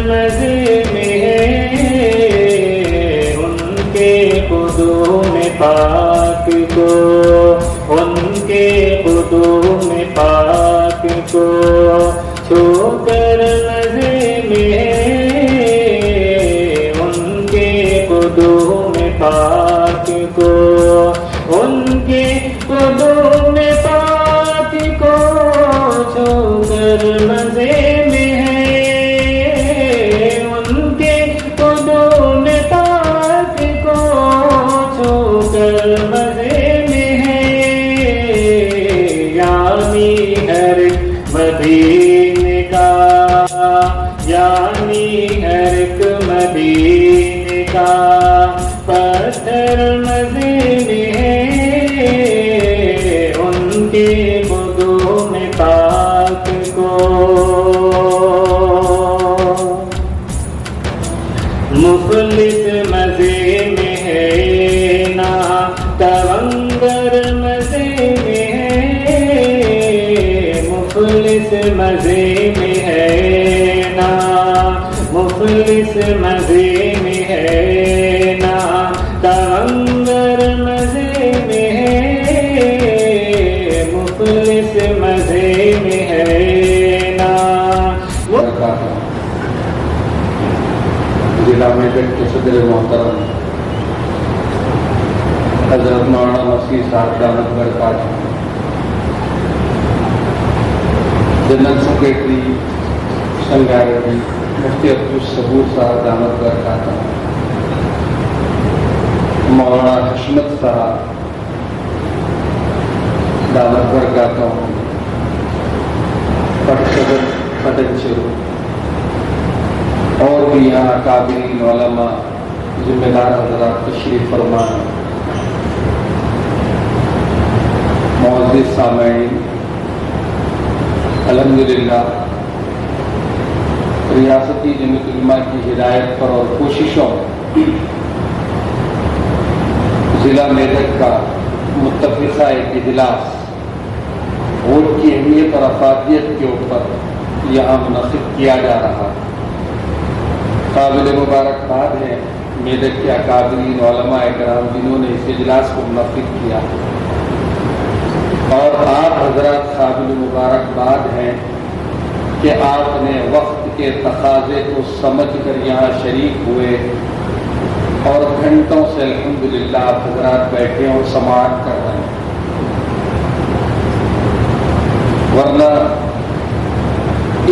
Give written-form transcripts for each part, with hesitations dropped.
مزے میں ہے ان کے قدوم پاک کو، ان کے قدوم پاک کو چھو کر مزے میں ہے ان کے قدوم پاک کو، ان کے قدوم پاک کو چھو کر مزے میں ہے ان کے قدوم پاک کو چھو کر مزے میں ہے، یعنی ہر مدینے کا، یعنی ہر ایک مدینے کا پتھر مزے میں ہے ان کے قدوم پاک کو، مفلس مزے میں ہے نا تونگر مزے میں ہے، مفلس مزے میں ہے نا، مفلس مزے میں ہے نا تونگر مزے میں ہے، مفلس مزے میں ہے نا۔ ضلع میدک کے صدر محترم حضرت مولانا مسیح صاحب دامت برکاتہ، جنرل سیکرٹری سنگاریڈی مفتی عبدالصبور صاحب دامت برکاتہ، مولانا حشمت صاحب دامت برکاتہ، پٹ صدر پٹنچر اور بھی یہاں اکابرین علماء ذمہ دار حضرات تشریف فرما، معزز سامعین، الحمدللہ ریاستی جمعیت علماء کی ہدایت پر اور کوششوں ضلع میدک کا متفقہ ایک اجلاس ووٹ کی اہمیت اور افادیت کے اوپر یہاں منعقد کیا جا رہا، قابل مبارکباد ہے میدک کے اکابرین علماء کرام جنہوں نے اس اجلاس کو منعقد کیا، اور آپ حضرات قابل مبارکباد ہیں کہ آپ نے وقت کے تقاضے کو سمجھ کر یہاں شریک ہوئے اور گھنٹوں سے الحمدللہ آپ حضرات بیٹھے اور سماعت کر رہے ہیں، ورنہ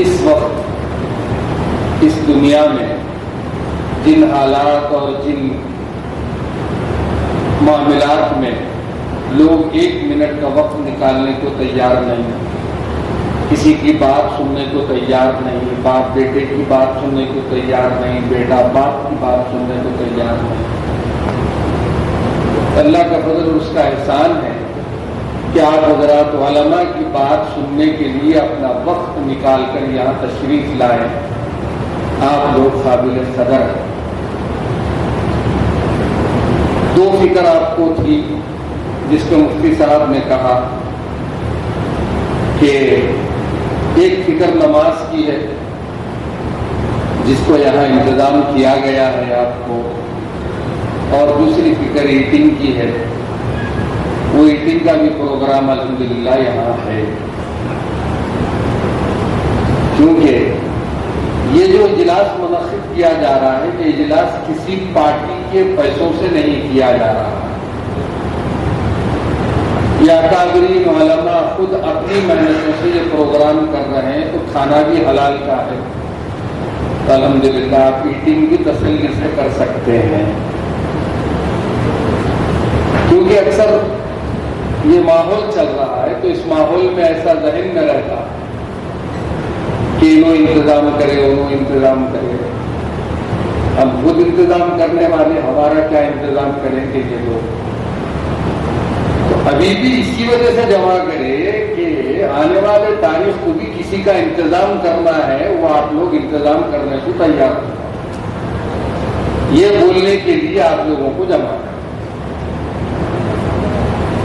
اس وقت اس دنیا میں جن حالات اور جن معاملات میں لوگ ایک منٹ کا وقت نکالنے کو تیار نہیں، کسی کی بات سننے کو تیار نہیں، باپ بیٹے کی بات سننے کو تیار نہیں، بیٹا باپ کی بات سننے کو تیار نہیں، اللہ کا فضل اور اس کا احسان ہے کہ آپ حضرات علماء کی بات سننے کے لیے اپنا وقت نکال کر یہاں تشریف لائے، آپ لوگ قابل قدر ہیں۔ دو فکر آپ کو تھی جس کو مفتی صاحب نے کہا کہ ایک فکر نماز کی ہے جس کو یہاں انتظام کیا گیا ہے آپ کو، اور دوسری فکر ایٹنگ کی ہے، وہ ایٹنگ کا بھی پروگرام الحمدللہ یہاں ہے، کیونکہ یہ جو اجلاس منعقد کیا جا رہا ہے یہ اجلاس کسی پارٹی کے پیسوں سے نہیں کیا جا رہا، یہ اکابرین علماء خود اپنی محنتوں سے یہ پروگرام کر رہے ہیں، تو کھانا بھی حلال کا ہے، تو الحمدللہ آپ ایٹنگ بھی تسلی سے کر سکتے ہیں، کیونکہ اکثر یہ ماحول چل رہا ہے تو اس ماحول میں ایسا ذہن نہ رہتا کہ انہوں انتظام کرے انہوں انتظام کرے، ہم خود انتظام کرنے والے، ہمارا کیا انتظام کریں گے یہ لوگ، تو ابھی بھی اسی وجہ سے جمع کرے کہ آنے والے تاریخ کو بھی کسی کا انتظام کرنا ہے، وہ آپ لوگ انتظام کرنے کو تیار ہو، یہ بولنے کے لیے آپ لوگوں کو جمع کریں۔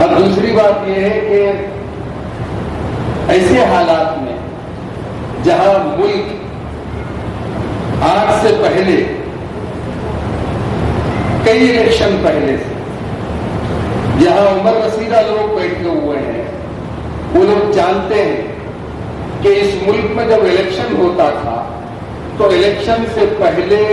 اب دوسری بات یہ ہے کہ ایسے حالات میں جہاں ملک آج سے پہلے کئی الیکشن پہلے سے یہاں عمر رسیدہ لوگ بیٹھے ہوئے ہیں، وہ لوگ جانتے ہیں کہ اس ملک میں جب الیکشن ہوتا تھا تو الیکشن سے پہلے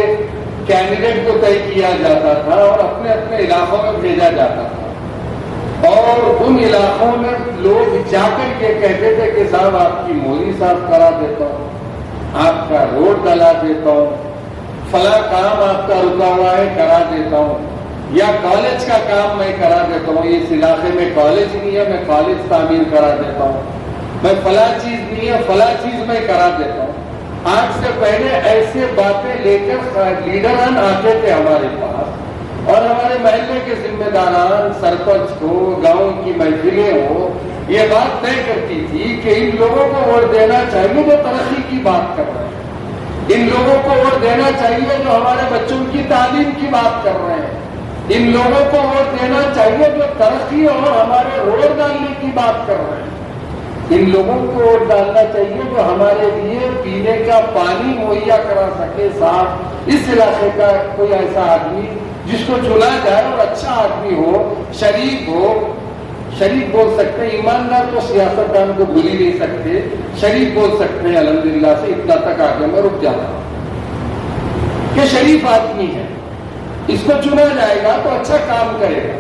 کینڈیڈیٹ کو طے کیا جاتا تھا اور اپنے اپنے علاقوں میں بھیجا جاتا تھا، اور ان علاقوں میں لوگ جا کر یہ کہتے تھے کہ صاحب آپ کی موری صاف کرا دیتا ہوں، آپ کا روڈ ڈلا دیتا ہوں، فلاں کام آپ کا رکا ہوا ہے کرا دیتا ہوں، یا کالج کا کام میں کرا دیتا ہوں، اس علاقے میں کالج نہیں ہے میں کالج تعمیر کرا دیتا ہوں، میں فلاں چیز نہیں ہے فلاں چیز میں کرا دیتا ہوں۔ آج سے پہلے ایسے باتیں لے کر لیڈران آتے تھے ہمارے پاس، اور ہمارے محلے کے ذمہ داران، سرپنچ ہو، گاؤں کی محفلیں ہو، یہ بات طے کرتی تھی کہ ان لوگوں کو ووٹ دینا چاہیے جو ترقی کی بات کر رہے ہیں، ان لوگوں کو ووٹ دینا چاہیے جو ہمارے بچوں کی تعلیم کی بات کر رہے ہیں، ان لوگوں کو ووٹ دینا چاہیے جو ترقی اور ہمارے روڈ ڈالنے کی بات کر رہے ہیں، ان لوگوں کو ووٹ ڈالنا چاہیے جو ہمارے لیے پینے کا پانی مہیا کرا سکے صاف۔ اس علاقے کا کوئی ایسا آدمی جس کو چنا جائے اور اچھا آدمی ہو، شریف ہو، شریف بول سکتے ہیں، ایماندار تو سیاست دان کو بھول ہی نہیں سکتے، شریف بول سکتے ہیں الحمدللہ سے، اتنا تک آگے میں رک جاتا ہوں کہ شریف آدمی ہے، اس کو چنا جائے گا تو اچھا کام کرے گا۔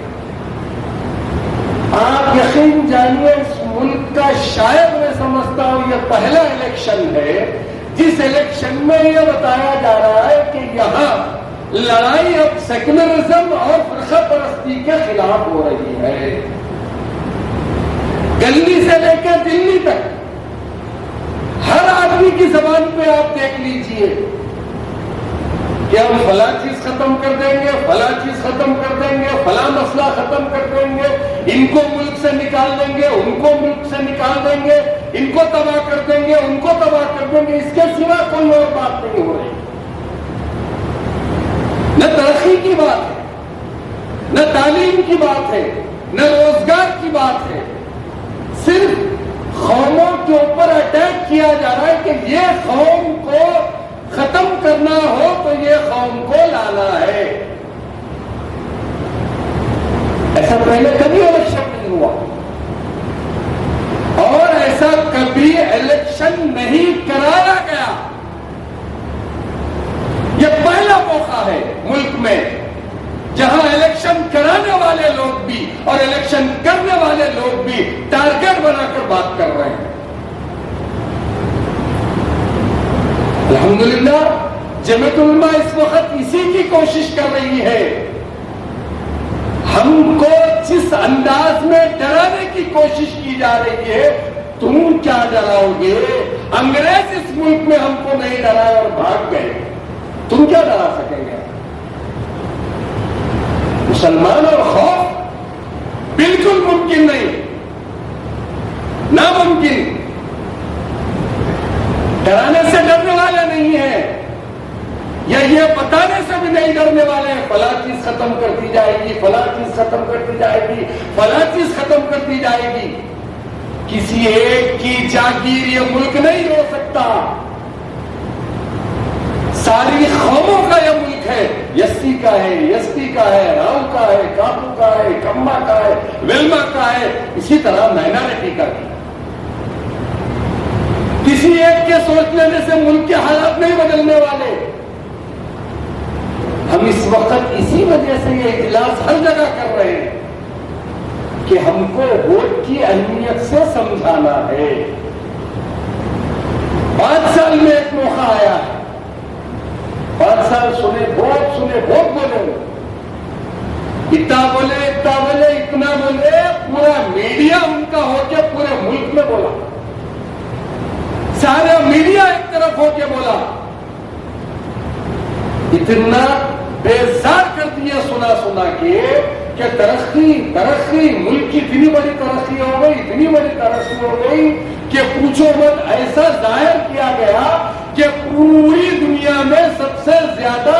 آپ یقین جانیے اس ملک کا شاید میں سمجھتا ہوں یہ پہلا الیکشن ہے جس الیکشن میں یہ بتایا جا رہا ہے کہ یہاں لڑائی اب سیکولرزم اور فرقہ پرستی کے خلاف ہو رہی ہے۔ گلی سے لے کے دلی تک ہر آدمی کی زبان پہ آپ دیکھ لیجئے کہ ہم فلاں چیز ختم کر دیں گے، فلاں چیز ختم کر دیں گے، فلاں مسئلہ ختم کر دیں گے، ان کو ملک سے نکال دیں گے، ان کو ملک سے نکال دیں گے، ان کو تباہ کر دیں گے، ان کو تباہ کر دیں گے، اس کے سوا کوئی اور بات نہیں ہو رہی۔ نہ ترقی کی بات ہے، نہ تعلیم کی بات ہے، نہ روزگار کی بات ہے، صرف قوموں کے اوپر اٹیک کیا جا رہا ہے کہ یہ قوم کو ختم کرنا ہو تو یہ قوم کو لانا ہے۔ ایسا پہلے کبھی الیکشن نہیں ہوا اور ایسا کبھی الیکشن نہیں کرایا گیا۔ یہ پہلا موقع ہے ملک میں جہاں الیکشن کرانے والے لوگ بھی اور الیکشن کرنے والے لوگ بھی ٹارگٹ بنا کر بات کر رہے ہیں۔ الحمدللہ جمعیت علماء اس وقت اسی کی کوشش کر رہی ہے، ہم کو جس انداز میں ڈرانے کی کوشش کی جا رہی ہے، تم کیا ڈراؤ گے؟ انگریز اس ملک میں ہم کو نہیں ڈرائے اور بھاگ گئے، تم کیا ڈرا سکیں گے؟ مسلمان اور خوف بالکل ممکن نہیں، ناممکن۔ ڈرانے سے ڈرنے والے نہیں ہیں، یا یہ بتانے سے بھی نہیں ڈرنے والے ہیں فلاں چیز ختم کر دی جائے گی، فلاں چیز ختم کر دی جائے گی، فلاں چیز ختم کر دی جائے گی۔ کسی ایک کی جاگیر یہ ملک نہیں ہو سکتا، ساری قوموں کا یہ ملک ہے، یسی کا ہے، یستی کا ہے، راؤ کا ہے، کاپو کا ہے، کمبا کا ہے، ویلما کا ہے، اسی طرح مائنارٹی کا بھی۔ کسی ایک کے سوچ لینے سے ملک کے حالات نہیں بدلنے والے۔ ہم اس وقت اسی وجہ سے یہ اجلاس ہر جگہ کر رہے ہیں کہ ہم کو ووٹ کی اہمیت سے سمجھانا ہے۔ 5 سال میں ایک موقع آیا ہے، 5 سال سنے، بہت بولے، اتنا بولے، اتنا بولے، پورا میڈیا ان کا ہو کے پورے ملک میں بولا، سارا میڈیا ایک طرف ہو کے بولا، اتنا بیزار کر دیا سنا کے کہ ترقی ملک کی اتنی بڑی ترقی ہو گئی، اتنی بڑی ترقی ہو گئی کہ پوچھو مت۔ ایسا ظاہر کیا گیا کہ پوری دنیا میں سب سے زیادہ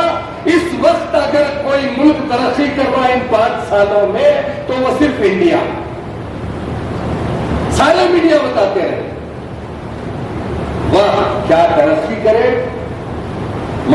اس وقت اگر کوئی ملک ترقی کر رہا ہے ان 5 سالوں میں تو وہ صرف انڈیا۔ سارے میڈیا بتاتے ہیں واہ کیا ترقی کرے،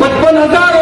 55,000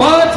5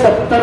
70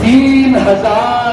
3000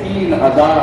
3000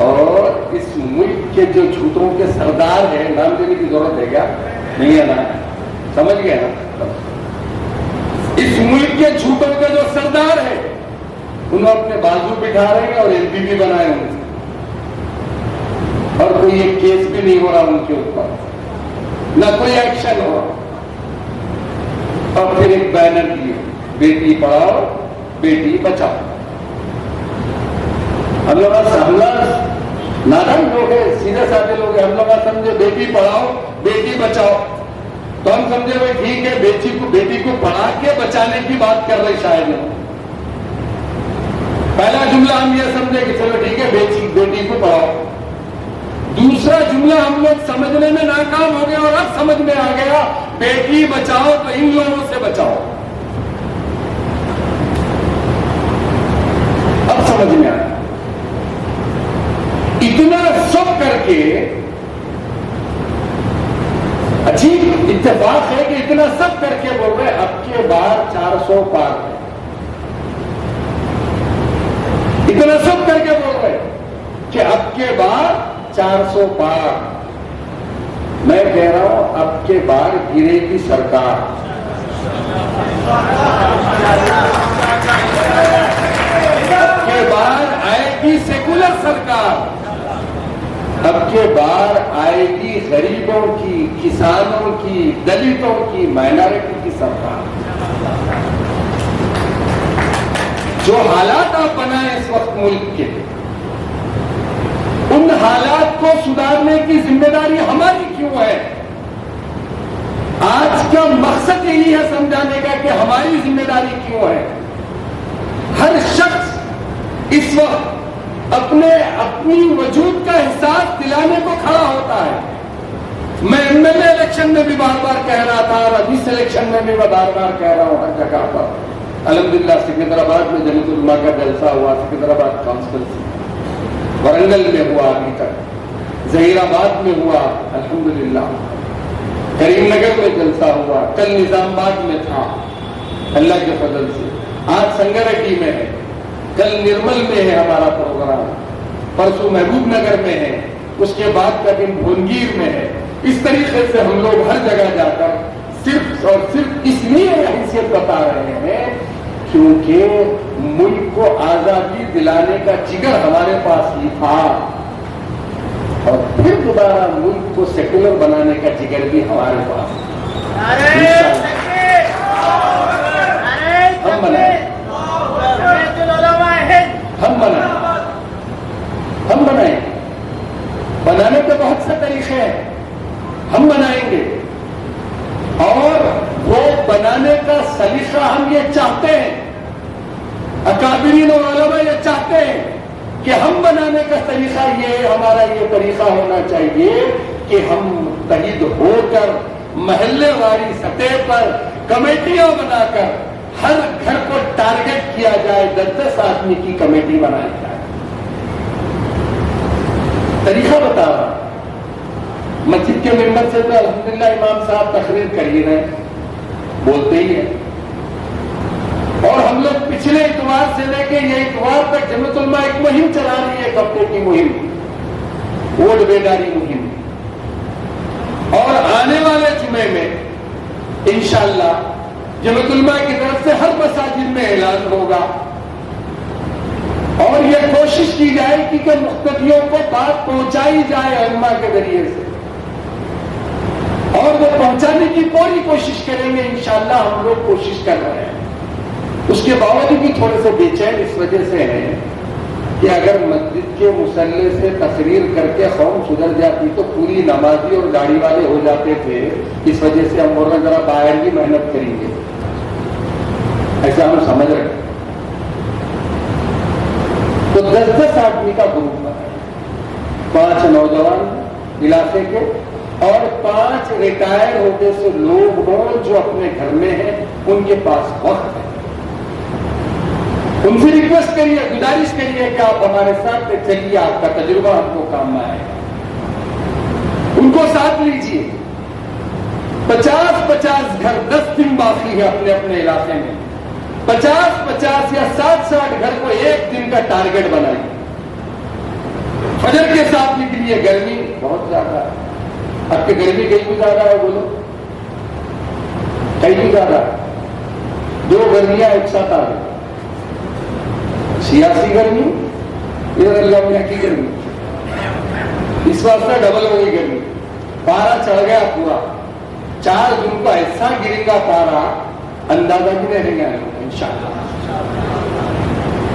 اور اس ملک کے جو جھوٹوں کے سردار ہیں، نام دینے کی ضرورت ہے کیا؟ نہیں ہے نا؟ سمجھ گئے نا؟ اس ملک کے جھوٹوں کے جو سردار ہیں انہوں اپنے بازو بٹھا رہے ہیں اور ایم پی بھی بنائے ان سے، اور کوئی ایک کیس بھی نہیں ہو رہا ان کے اوپر، نہ کوئی ایکشن ہو رہا، اور پھر ایک بینر دیے، بیٹی پڑھاؤ بیٹی بچاؤ۔ ہم لوگ نادان لوگ ہیں، سیدھے سادے لوگ ہیں، ہم لوگ سمجھے بیٹی پڑھاؤ بیٹی بچاؤ، تو ہم سمجھے بھائی ٹھیک ہے، بیٹی کو پڑھا کے بچانے کی بات کر رہے شاید ہیں۔ پہلا جملہ ہم یہ سمجھے کہ چلو ٹھیک ہے بیٹی کو پڑھاؤ، دوسرا جملہ ہم لوگ سمجھنے میں ناکام ہو گیا، اور اب سمجھ میں آ گیا بیٹی بچاؤ تو ان لوگوں سے بچاؤ، اب سمجھ میں آیا۔ اتنا سب کر کے عجیب اتفاق ہے کہ اتنا سب کر کے بول رہے اب کے بار 400 پار ہے، اتنا سب کر کے بول رہے کہ اب کے بار 400 پار۔ میں کہہ رہا ہوں اب کے بار گرے گی سرکار، اب کے بار آئے گی سیکولر سرکار، اب کے بار آئے گی غریبوں کی، کسانوں کی، دلتوں کی، مائنارٹی کی سرکار۔ جو حالات آپ بنائیں اس وقت ملک کے، ان حالات کو سدھارنے کی ذمہ داری ہماری کیوں ہے؟ آج کا مقصد یہی ہے سمجھانے کا کہ ہماری ذمہ داری کیوں ہے۔ ہر شخص اس وقت اپنی وجود کا احساس دلانے کو کھڑا ہوتا ہے۔ میں ایم ایل اے الیکشن میں بھی بار بار کہہ رہا تھا، اور ابھی الیکشن میں بھی بار بار کہہ رہا ہوں ہر جگہ پر۔ الحمدللہ سکندرآباد میں جمیعت العلماء کا جلسہ ہوا، سکندرآباد کانسٹیچوئنسی، ورنگل میں ہوا ابھی تک، ظہیر آباد میں ہوا الحمدللہ، کریم نگر میں جلسہ ہوا، کل نظام آباد میں تھا اللہ کے فضل سے، آج سنگریڈی میں ہے، کل نرمل میں ہے ہمارا پروگرام، پرسوں محبوب نگر میں ہے، اس کے بعد کا دن بھونگیر میں ہے۔ اس طریقے سے ہم لوگ ہر جگہ جا کر صرف اور صرف اس لیے حیثیت بتا رہے ہیں کیونکہ ملک کو آزادی دلانے کا جگر ہمارے پاس ہی تھا، اور پھر دوبارہ ملک کو سیکولر بنانے کا جگر بھی ہمارے پاس ہم بنائیں گے۔ بنانے کے بہت سے طریقے ہیں، ہم بنائیں گے، اور وہ بنانے کا سلیقہ ہم یہ چاہتے ہیں، اکابرین اور علماء یہ چاہتے ہیں کہ ہم بنانے کا طریقہ یہ ہمارا یہ طریقہ ہونا چاہیے کہ ہم متحد ہو کر محلے واری سطح پر کمیٹیاں بنا کر ہر گھر کو ٹارگٹ کیا جائے، 10 آدمی کی کمیٹی بنائی جائے۔ طریقہ بتا رہا، مسجد کے ممبر سے تو الحمدللہ امام صاحب تقریر کر ہی رہے، بولتے ہی ہیں، اور ہم لوگ پچھلے اتوار سے لے کے یہ اتوار تک جمیعت العلماء ایک مہم چلا رہی ہے، ایک ہفتے کی مہم، ووٹ بیداری مہم، اور آنے والے جمعے میں انشاءاللہ جمیعت العلماء کی طرف سے ہر مساجد میں اعلان ہوگا، اور یہ کوشش کی جائے گی کہ مقتدیوں کو بات پہنچائی جائے علماء کے ذریعے سے، اور وہ پہنچانے کی پوری کوشش کریں گے انشاءاللہ۔ ہم لوگ کوشش کر رہے ہیں، اس کے باوجود بھی تھوڑے سے بے چین اس وجہ سے ہیں کہ اگر مسجد کے مصلی سے تقریر کر کے قوم سدھر جاتی تو پوری نمازی اور گاڑی والے ہو جاتے تھے، اس وجہ سے ہم بول رہے ہیں ذرا باہر ہی محنت کریں گے، ایسا ہم سمجھ رہے ہیں۔ تو 10 آدمی کا گروپ بنائے، 5 نوجوان علاقے کے اور 5 ریٹائر ہوتے سے لوگ ہوں جو اپنے گھر میں ہیں، ان کے پاس وقت ہے، ان سے ریکویسٹ کریے، گزارش کریے کہ آپ ہمارے ساتھ چلیے، آپ کا تجربہ ہم کو کام میں آئے، ان کو ساتھ لیجیے۔ 50 گھر، 10 دن باقی ہے اپنے اپنے علاقے میں، 50 یا 60 گھر کو ایک دن کا ٹارگٹ بنائیے، فجر کے ساتھ نکلی ہے، گرمی بہت زیادہ ہے۔ اب کہ گرمی کہیں بھی زیادہ ہے، بولو کہیں بھی زیادہ ہے، دو گرمیاں ایک ساتھ آ گئی، سیاسی گرمی، ادھر اللہ میاں کی گرمی، اس واسطے ڈبل ہو گئی گرمی، پارا چڑھ گیا پورا۔ 4 جون کو ایسا گرے گا پارا، اندازہ بھی نہیں رہے گا انشاءاللہ۔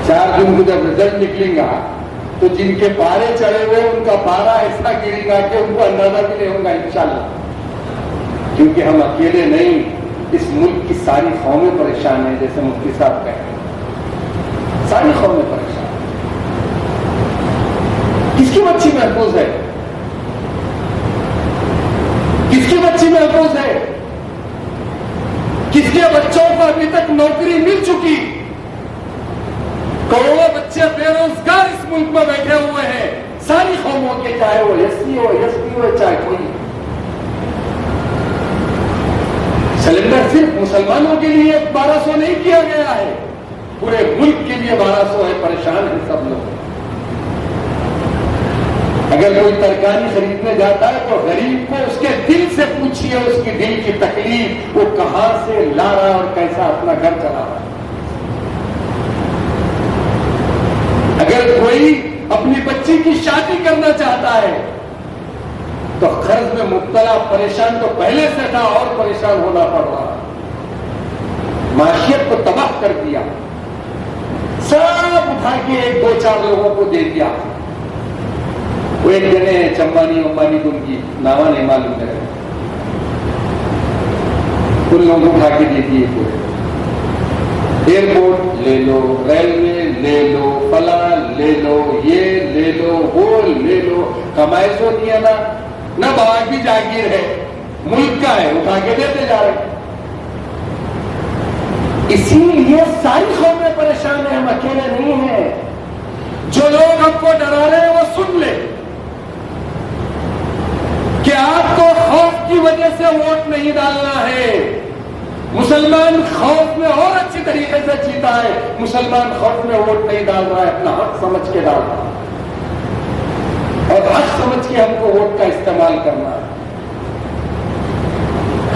4 جون کو جب رزلٹ نکلیں گا تو جن کے پارے چڑھے ہوئے ان کا پارا ایسا گرے گا کہ ان کو اندازہ بھی نہیں ہوگا انشاءاللہ۔ کیونکہ ہم اکیلے نہیں، اس ملک کی ساری قومیں پریشان ہیں، جیسے مفتی صاحب کہہ رہے ہیں، ساری قومیں پریشان ہیں۔ کس کی بچی محفوظ ہے؟ کس کی بچی محفوظ ہے؟ کس کے بچوں کو ابھی تک نوکری مل چکی؟ کروڑوں بچے بے روزگار اس ملک میں بیٹھے ہوئے ہیں، ساری قوموں کے، چاہے وہ ایس سی ہو، ایس ٹی ہو، چاہے کوئی۔ سلنڈر صرف مسلمانوں کے لیے 1200 نہیں کیا گیا ہے، پورے ملک کے لیے 1200 ہے، پریشان ہیں سب لوگ۔ اگر کوئی ترکاری خریدنے جاتا ہے تو غریب کو اس کے دل سے پوچھیے، اس کی دل کی تکلیف، وہ کہاں سے لا رہا ہے اور کیسا اپنا گھر چلا رہا ہے۔ اگر کوئی اپنی بچی کی شادی کرنا چاہتا ہے تو قرض میں مبتلا، پریشان تو پہلے سے تھا اور پریشان ہونا پڑ رہا، معیشت کو تباہ کر دیا، سب اٹھا کے 1-2-4 لوگوں کو دے دیا۔ وہ ایک جنے چمبانی امبانی کو ان کی نامہ نہیں معلوم ہے، ان لوگوں کو اٹھا کے دے دیے پورے۔ ایئرپورٹ لے لو، ریلوے لے لو، فلاں لے لو، یہ لے لو، وہ لے لو، کمائی سو نہیں ہے نہ باغ بھی جاگیر ہے، ملک کا ہے، اٹھا کے دیتے جا رہے۔ اسی لیے ساری قومیں پریشان ہیں، ہم اکیلے نہیں ہیں۔ جو لوگ ہم کو ڈرا رہے ہیں وہ سن لیں کہ آپ کو خوف کی وجہ سے ووٹ نہیں ڈالنا ہے۔ مسلمان خوف میں اور اچھی طریقے سے جیتا ہے، مسلمان خوف میں ووٹ نہیں ڈال رہا ہے، اپنا حق سمجھ کے ڈال رہا ہے، اور حق سمجھ کے ہم کو ووٹ کا استعمال کرنا ہے۔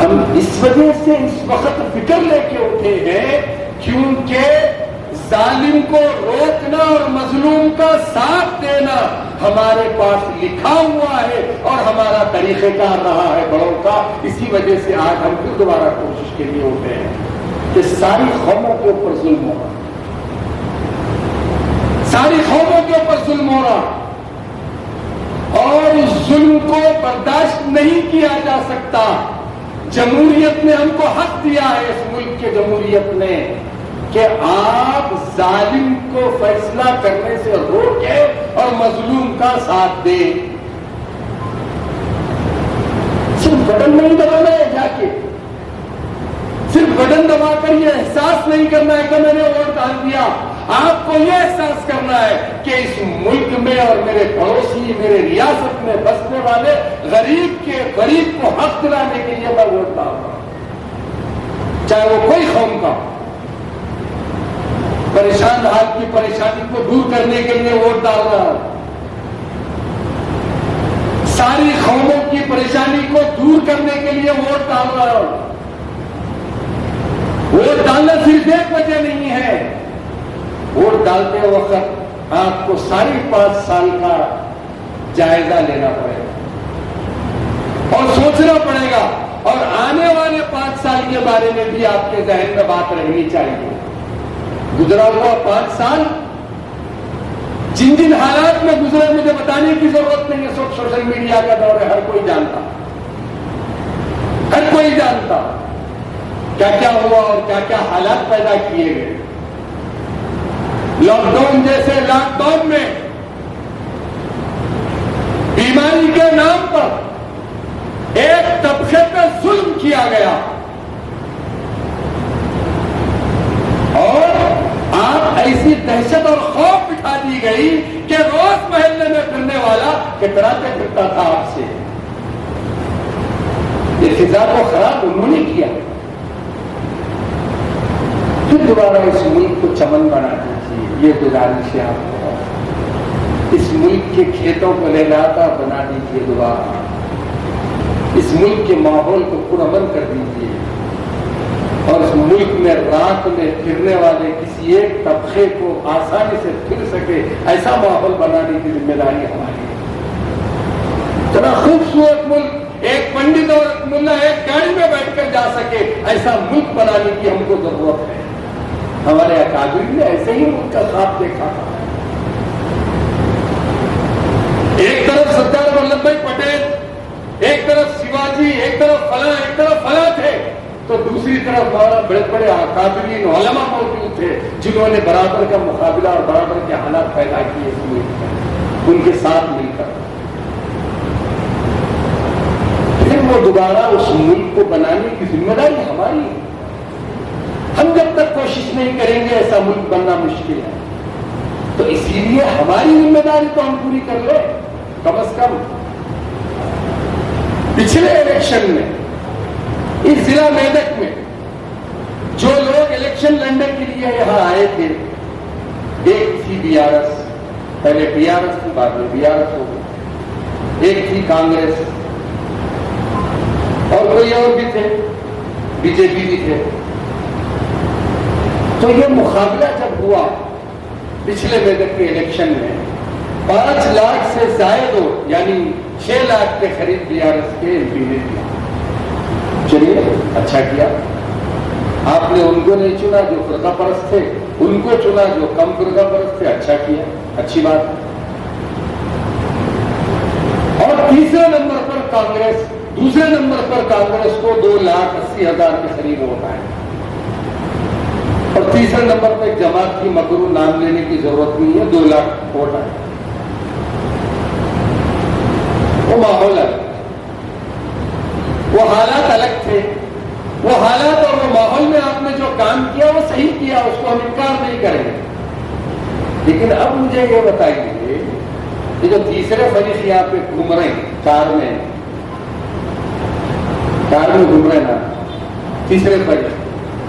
ہم اس وجہ سے اس وقت فکر لے کے اٹھے ہیں کیونکہ ظالم کو روکنا اور مظلوم کا ساتھ دینا ہمارے پاس لکھا ہوا ہے اور ہمارا طریقہ کار رہا ہے بڑوں کا۔ اسی وجہ سے آج ہم پھر دوبارہ کوشش کے لیے اٹھے ہیں کہ ساری قوموں کے اوپر ظلم ہو رہا، ساری قوموں کے اوپر ظلم ہو رہا، اور اس ظلم کو برداشت نہیں کیا جا سکتا۔ جمہوریت نے ہم کو حق دیا ہے، اس ملک کے جمہوریت نے، کہ آپ ظالم کو فیصلہ کرنے سے روکیں اور مظلوم کا ساتھ دیں۔ صرف بٹن نہیں دبانا ہے جا کے، صرف بٹن دبا کر یہ احساس نہیں کرنا ہے کہ میں نے ووٹ ڈال دیا۔ آپ کو یہ احساس کرنا ہے کہ اس ملک میں اور میرے پڑوسی، میرے ریاست میں بسنے والے غریب کو حق دلانے کے لیے میں ووٹ ڈال رہا ہوں، چاہے وہ کوئی قوم کا، پریشان حال کی پریشانی کو دور کرنے کے لیے ووٹ ڈال رہا ہوں، ساری قوموں کی پریشانی کو دور کرنے کے لیے ووٹ ڈال رہا ہوں۔ ووٹ ڈالنا صرف ایک وجہ نہیں ہے، ووٹ ڈالتے وقت آپ کو ساری 5 سال کا جائزہ لینا پڑے گا اور سوچنا پڑے گا، اور آنے والے 5 سال کے بارے میں بھی آپ کے ذہن میں بات رہنی چاہیے۔ گزرا ہوا 5 سال جن جن حالات میں گزرے مجھے بتانے کی ضرورت نہیں ہے، سب سوشل میڈیا کا دور ہے، ہر کوئی جانتا، ہر کوئی جانتا کیا کیا ہوا اور کیا کیا حالات پیدا کیے گئے۔ لاک ڈاؤن جیسے لاک ڈاؤن میں بیماری کے نام پر ایک طبقے پہ ظلم کیا گیا، اور آپ ایسی دہشت اور خوف بٹھا دی گئی کہ روز محلے میں پھرنے والا کتراتے پھرتا تھا آپ سے۔ یہ فضا کو خراب انہوں نے کیا، پھر دوبارہ اس ملک کو چمن بنا دیجیے، یہ گزارش ہے آپ کو۔ اس ملک کے کھیتوں کو لہلاتا بنا دیجیے دوبارہ، اس ملک کے ماحول کو پرامن کر دیجیے، اور اس ملک میں رات میں پھرنے والے کسی ایک طبقے کو آسانی سے پھر سکے ایسا ماحول بنانے کی ذمہ داری ہماری ہے۔ اتنا خوبصورت ملک، ایک پنڈت اور ایک ملا ایک گاڑی میں بیٹھ کر جا سکے ایسا ملک بنانے کی ہم کو ضرورت ہے۔ ہمارے اکابرین نے ایسے ہی ملک کا خواب دیکھا تھا۔ ایک طرف سردار ولبھ بھائی پٹیل، ایک طرف شیواجی، ایک طرف فلاں تھے، تو دوسری طرف ہمارا بڑے بڑے اکابرین علماء موجود تھے جنہوں نے برابر کا مقابلہ اور برابر کے حالات پیدا کیے اس ملک میں، ان کے ساتھ مل کر پھر وہ دوبارہ اس ملک کو بنانے کی ذمہ داری ہماری ہے۔ ہم جب تک کوشش نہیں کریں گے ایسا ملک بننا مشکل ہے، تو اسی لیے ہماری ذمہ داری تو ہم پوری کر لیں۔ کم از کم پچھلے الیکشن میں اس ضلع میدک میں جو لوگ الیکشن لڑنے کے لیے یہاں آئے تھے، ایک تھی بی آر ایس، پہلے بی آر ایس تھی بعد میں بی آر ایس ہو گئی، ایک تھی کانگریس، اور کوئی اور بھی تھے، بی جے پی بھی تھے۔ تو یہ مقابلہ جب ہوا پچھلے میدک کے الیکشن میں 5 لاکھ سے زائد ہو، یعنی 6 لاکھ کے قریب بی آر ایس کے ایم پی نے دیا۔ چلیے اچھا کیا، آپ نے ان کو نہیں چنا جو فرقہ پرست تھے، ان کو چنا جو کم فرقہ پرست تھے، اچھا کیا، اچھی بات ہے۔ اور تیسرے نمبر پر کانگریس، دوسرے نمبر پر کانگریس کو 2,80,000 کے قریب ووٹ آئے، اور تیسرے نمبر پہ ایک جماعت کی مکرو نام لینے کی ضرورت نہیں ہے، 2 لاکھ ووٹ آئے۔ وہ ماحول ہے، وہ حالات الگ تھے، وہ حالات اور وہ ماحول میں آپ نے جو کام کیا وہ صحیح کیا، اس کو ہم انکار نہیں کریں گے۔ لیکن اب مجھے یہ بتائیے کہ جو تیسرے فریق یہاں پہ گھوم رہے ہیں کار میں گھوم رہے نا، تیسرے فریق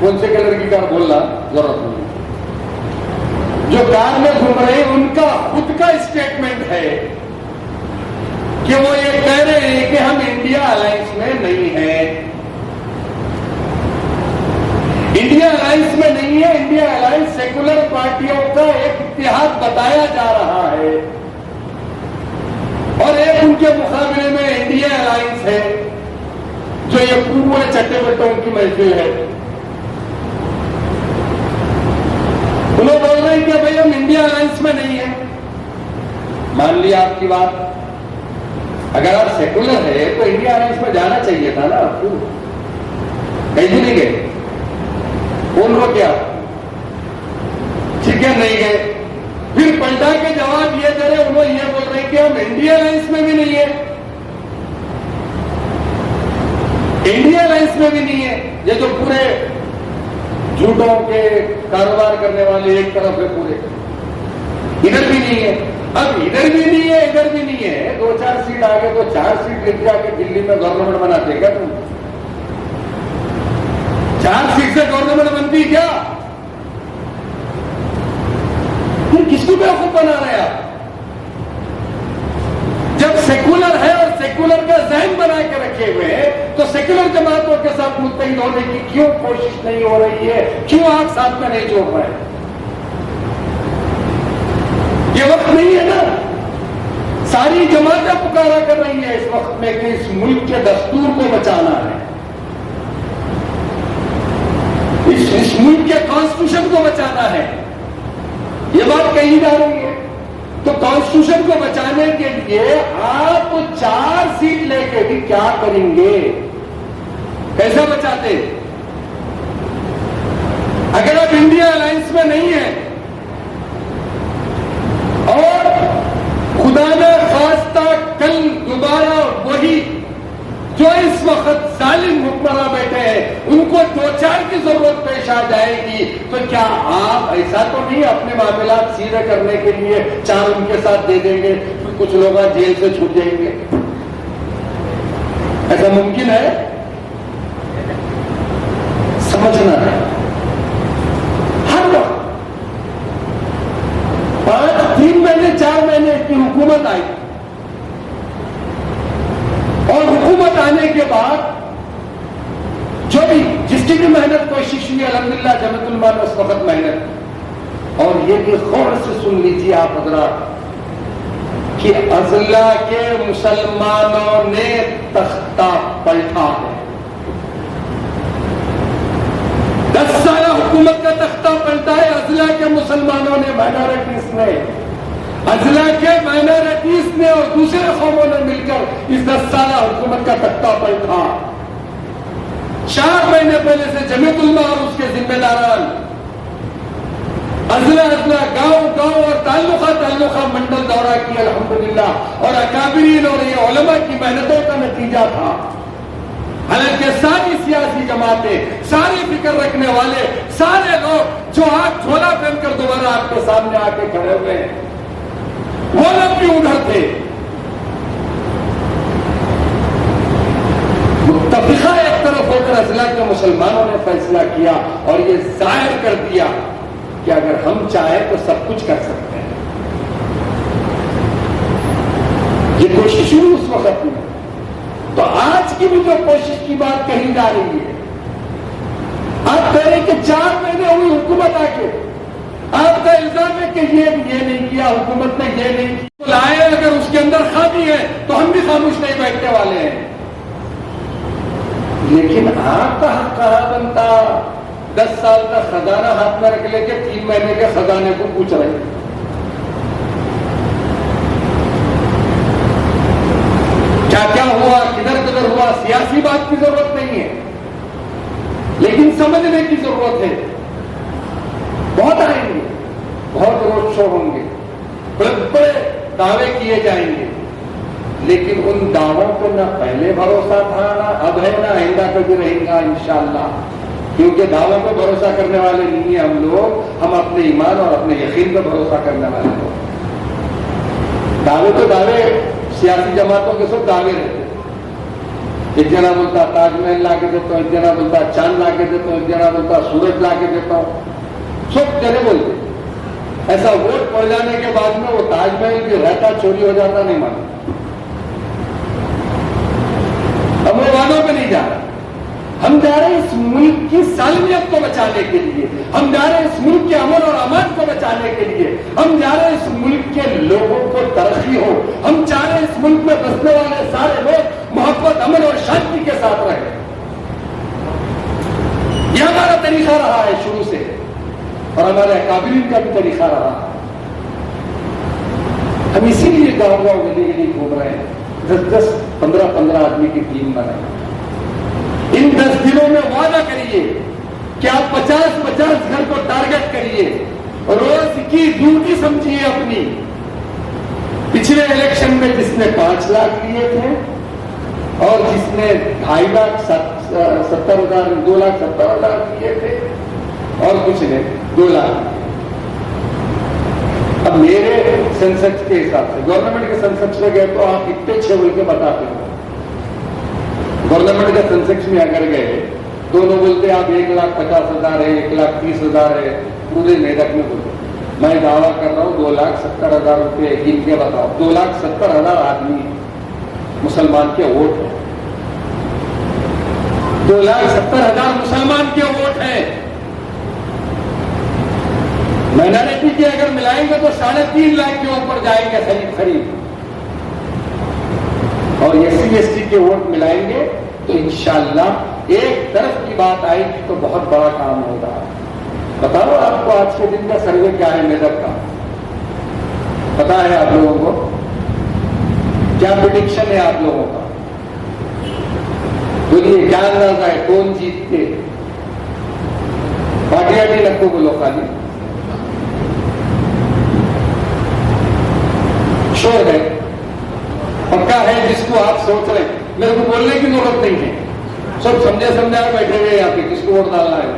کون سے کلر کی کار بولنا ضرورت نہیں، جو کار میں گھوم رہے ہیں ان کا خود کا اسٹیٹمنٹ ہے کہ وہ یہ کہہ رہے ہیں کہ ہم انڈیا الائنس میں نہیں ہیں، انڈیا الائنس میں نہیں ہے، انڈیا الائنس سیکولر پارٹیوں کا ایک اتحاد بتایا جا رہا ہے، اور ایک ان کے مقابلے میں انڈیا الائنس ہے جو یہ پورے چٹے بٹوں کی محفل ہے۔ انہوں بول رہے ہیں کہ بھائی ہم انڈیا الائنس میں نہیں ہیں، مان لیا آپ کی بات، اگر آپ سیکولر ہے تو انڈیا الائنس میں جانا چاہیے تھا نا، آپ کو کہیں بھی نہیں گئے، کون ہو کیا ٹھیک ہے نہیں گئے، پھر پلٹا کے جواب یہ دے رہے، انہوں یہ بول رہے کہ ہم انڈیا الائنس میں بھی نہیں ہے، انڈیا الائنس میں بھی نہیں ہے، یہ جو پورے جھوٹوں کے کاروبار کرنے والے ایک طرف ہے، پورے ادھر بھی نہیں ہے، اب ادھر بھی نہیں ہے ادھر بھی نہیں ہے، 2-4 سیٹ آگے تو 4 سیٹ لے جا کے دلی میں گورنمنٹ بناتے کیا تم؟ 4 سیٹ سے گورنمنٹ بنتی کیا؟ پھر کس کو بیوقوف بنا رہے آپ؟ جب سیکولر ہے اور سیکولر کا ذہن بنا کے رکھے ہوئے ہیں تو سیکولر جماعتوں کے ساتھ متحد ہونے کی کیوں کوشش نہیں ہو رہی ہے؟ کیوں آپ ساتھ میں نہیں جوڑ رہے؟ یہ وقت نہیں ہے نا، ساری جماعتیں پکارا کر رہی ہیں اس وقت میں کہ اس ملک کے دستور کو بچانا ہے، اس ملک کے کانسٹیٹیوشن کو بچانا ہے، یہ بات کہی جا رہی ہے۔ تو کانسٹیٹیوشن کو بچانے کے لیے آپ 4 سیٹ لے کے بھی کیا کریں گے؟ کیسے بچاتے؟ اگر آپ انڈیا الائنس میں نہیں ہیں اور خدا نہ خواستہ کل دوبارہ وہی جو اس وقت ظالم حکمراں بیٹھے ہیں ان کو 2-4 کی ضرورت پیش آ جائے گی، تو کیا آپ ایسا تو نہیں اپنے معاملات سیدھے کرنے کے لیے 4 ان کے ساتھ دے دیں گے، پھر کچھ لوگ جیل سے چھوٹ جائیں گے؟ ایسا ممکن ہے؟ سمجھنا ہے ہر وقت 3 مہینے 4 مہینے کی علماء نے اس وقت محنت کی. اور یہ کہ غور سے سن لیجیے آپ حضرات کہ اضلاع کے مسلمانوں نے تختہ پلٹا ہے. 10 سالہ حکومت کا تختہ پلٹا ہے اضلاع کے مسلمانوں نے, مائنارٹیز نے, اضلاع کے مائنارٹیز نے اور دوسرے قوموں نے مل کر اس 10 سالہ حکومت کا تختہ پلٹا. 4 مہینے پہلے سے جمعیت علماء اور اس کے ذمہ داران اضلاع گاؤں اور تعلقہ منڈل دورہ کی الحمدللہ, اور اکابرین اور یہ علماء کی محنتوں کا نتیجہ تھا. حالانکہ ساری سیاسی جماعتیں, ساری فکر رکھنے والے, سارے لوگ جو آج جھولا پہن کر دوبارہ آپ کے سامنے آ کے کھڑے ہوئے ہیں, وہ لوگ بھی ادھر تھے. متفقہ ایک طرف ہو کر اضلاع کے مسلمانوں نے فیصلہ کیا اور یہ ظاہر کر دیا کہ اگر ہم چاہیں تو سب کچھ کر سکتے ہیں. یہ کوشش شروع اس وقت میں. تو آج کی بھی جو کوشش کی بات کہی جا رہی ہے, آپ کہہ رہے کہ 4 مہینے ہوئی حکومت آ کے, آپ کا الزام ہے کہ یہ نہیں کیا, حکومت نے یہ نہیں کیا. لائے اگر اس کے اندر خامی ہے تو ہم بھی خاموش نہیں بیٹھنے والے ہیں. لیکن آپ کا حق کہاں بنتا؟ 10 سال کا خزانہ ہاتھ میں رکھ لے کے 3 مہینے کے خزانے کو پوچھ رہے ہیں. کیا ہوا, کدھر ہوا, سیاسی بات کی ضرورت نہیں ہے, لیکن سمجھنے کی ضرورت ہے. بہت آئیں گے, بہت روڈ شو ہوں گے, بڑے دعوے کیے جائیں گے, لیکن ان دعووں کو نہ پہلے بھروسہ تھا, نہ اب ہے, نہ آئندہ کبھی رہے گا انشاءاللہ. کیونکہ دعووں پہ بھروسہ کرنے والے نہیں ہیں ہم لوگ, ہم اپنے ایمان اور اپنے یقین پہ بھروسہ کرنے والے لوگ. دعوے تو دعوے سیاسی جماعتوں کے سب دعوے رہتے. ایک جنا بولتا تاج محل لا کے دیتا ہوں, ایک جنا بولتا چاند لا کے دیتا ہوں, ایک جنا بولتا سورج لا کے دیتا ہوں, سب جنے بولتے. ایسا ووٹ پڑ جانے کے بعد میں وہ تاج محل بھی رہتا چوری ہو جاتا نہیں مانا. ہم وہ وعدوں پہ نہیں جا رہے, ہم جا رہے ہیں اس ملک کی سالمیت کو بچانے کے لیے, ہم جا رہے ہیں اس ملک کے امن اور امان کو بچانے کے لیے, ہم جا رہے ہیں اس ملک کے لوگوں کو ترقی ہو, ہم چاہ رہے ہیں اس ملک میں بسنے والے سارے لوگ محبت, امن اور شانتی کے ساتھ رہیں. یہ ہمارا طریقہ رہا ہے شروع سے, اور ہمارے اکابرین کا بھی طریقہ رہا. ہم اسی لیے گاؤں گلی گلی گھوم رہے ہیں, 10 15 آدمی کی ٹیم بنائیں. ان 10 دنوں میں وعدہ کریے کہ آپ 50 گھر کو ٹارگٹ کریے, روز کی ڈیوٹی سمجھیے اپنی. پچھلے الیکشن میں جس نے 5 لاکھ لیے تھے اور جس نے 2.5 لاکھ 2,70,000 لیے تھے, اور کچھ نے 2 لاکھ. اب میرے سینسکس کے حساب سے گورنمنٹ کے سینسکس میں گئے تو آپ اتنے 6 بول کے بتاتے ہو. گورنمنٹ کے سینسکس میں اگر گئے دونوں بولتے آپ 1,50,000 ہے, 1,30,000 ہے, پورے میدک میں بولتے. میں دعویٰ کر رہا ہوں 2,70,000 روپے گن کے بتاؤ. 2,70,000 آدمی مسلمان کے ووٹ ہیں, 2,70,000 مسلمان کے ووٹ ہیں. مائنارٹی کے اگر ملائیں گے تو 3.5 لاکھ کے اوپر جائیں گے خرید, اور SC/ST کے ووٹ ملائیں گے تو انشاءاللہ ایک طرف کی بات آئے گی تو بہت بڑا کام ہوگا. بتاؤ آپ کو آج کے دن کا سروے کیا ہے میدک کا, پتا ہے آپ لوگوں کو؟ کیا پریڈکشن ہے آپ لوگوں کا؟ بولیے کیا اندازہ ہے کون جیت کے؟ پارٹیاں بھی رکھو بولو, خالی شور ہے, پکا ہے جس کو آپ سوچ رہے ہیں. میرے کو بولنے کی ضرورت نہیں ہے, سب سمجھے بیٹھے ہوئے یہاں پہ کس کو ووٹ ڈالنا ہے,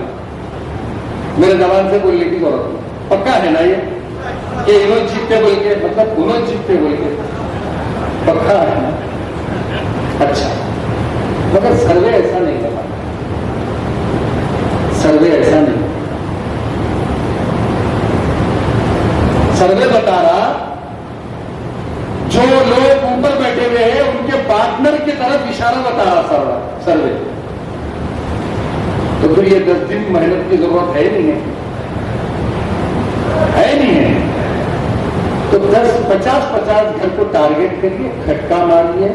میرے زبان سے بولنے کی ضرورت نہیں. پکا ہے نا یہ کہ انہوں جیتتے بول کے, مطلب انہوں جیتتے بول کے پکا ہے نا؟ اچھا, مگر سروے ایسا نہیں ہوتا, سروے ایسا نہیں. سروے بتا رہا جو لوگ اوپر بیٹھے ہوئے ہیں ان کے پارٹنر کی طرف اشارہ بتا رہا سروے. تو پھر یہ 10 دن محنت کی ضرورت ضرورت ہے نہیں ہے تو 50-50 گھر کو ٹارگیٹ کریے, کھٹکا ماریے,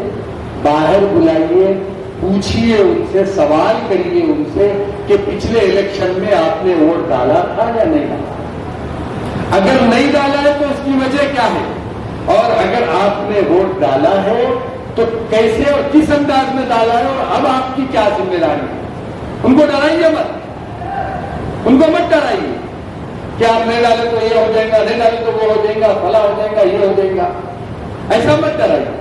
باہر بلائیے, پوچھیے ان سے, سوال کریے ان سے کہ پچھلے الیکشن میں آپ نے ووٹ ڈالا تھا یا نہیں ڈالا. اگر نہیں ڈالا ہے تو اس کی وجہ کیا ہے, اور اگر آپ نے ووٹ ڈالا ہے تو کیسے اور کس انداز میں ڈالا ہے, اور اب آپ کی کیا ذمہ داری ہے. ان کو ڈرائیے مت, ان کو مت ڈرائیے کہ آپ نہیں ڈالے تو یہ ہو جائے گا, نہیں ڈالے تو وہ ہو جائے گا, فلاں ہو جائے گا, یہ ہو جائے گا. ایسا مت ڈرائیے.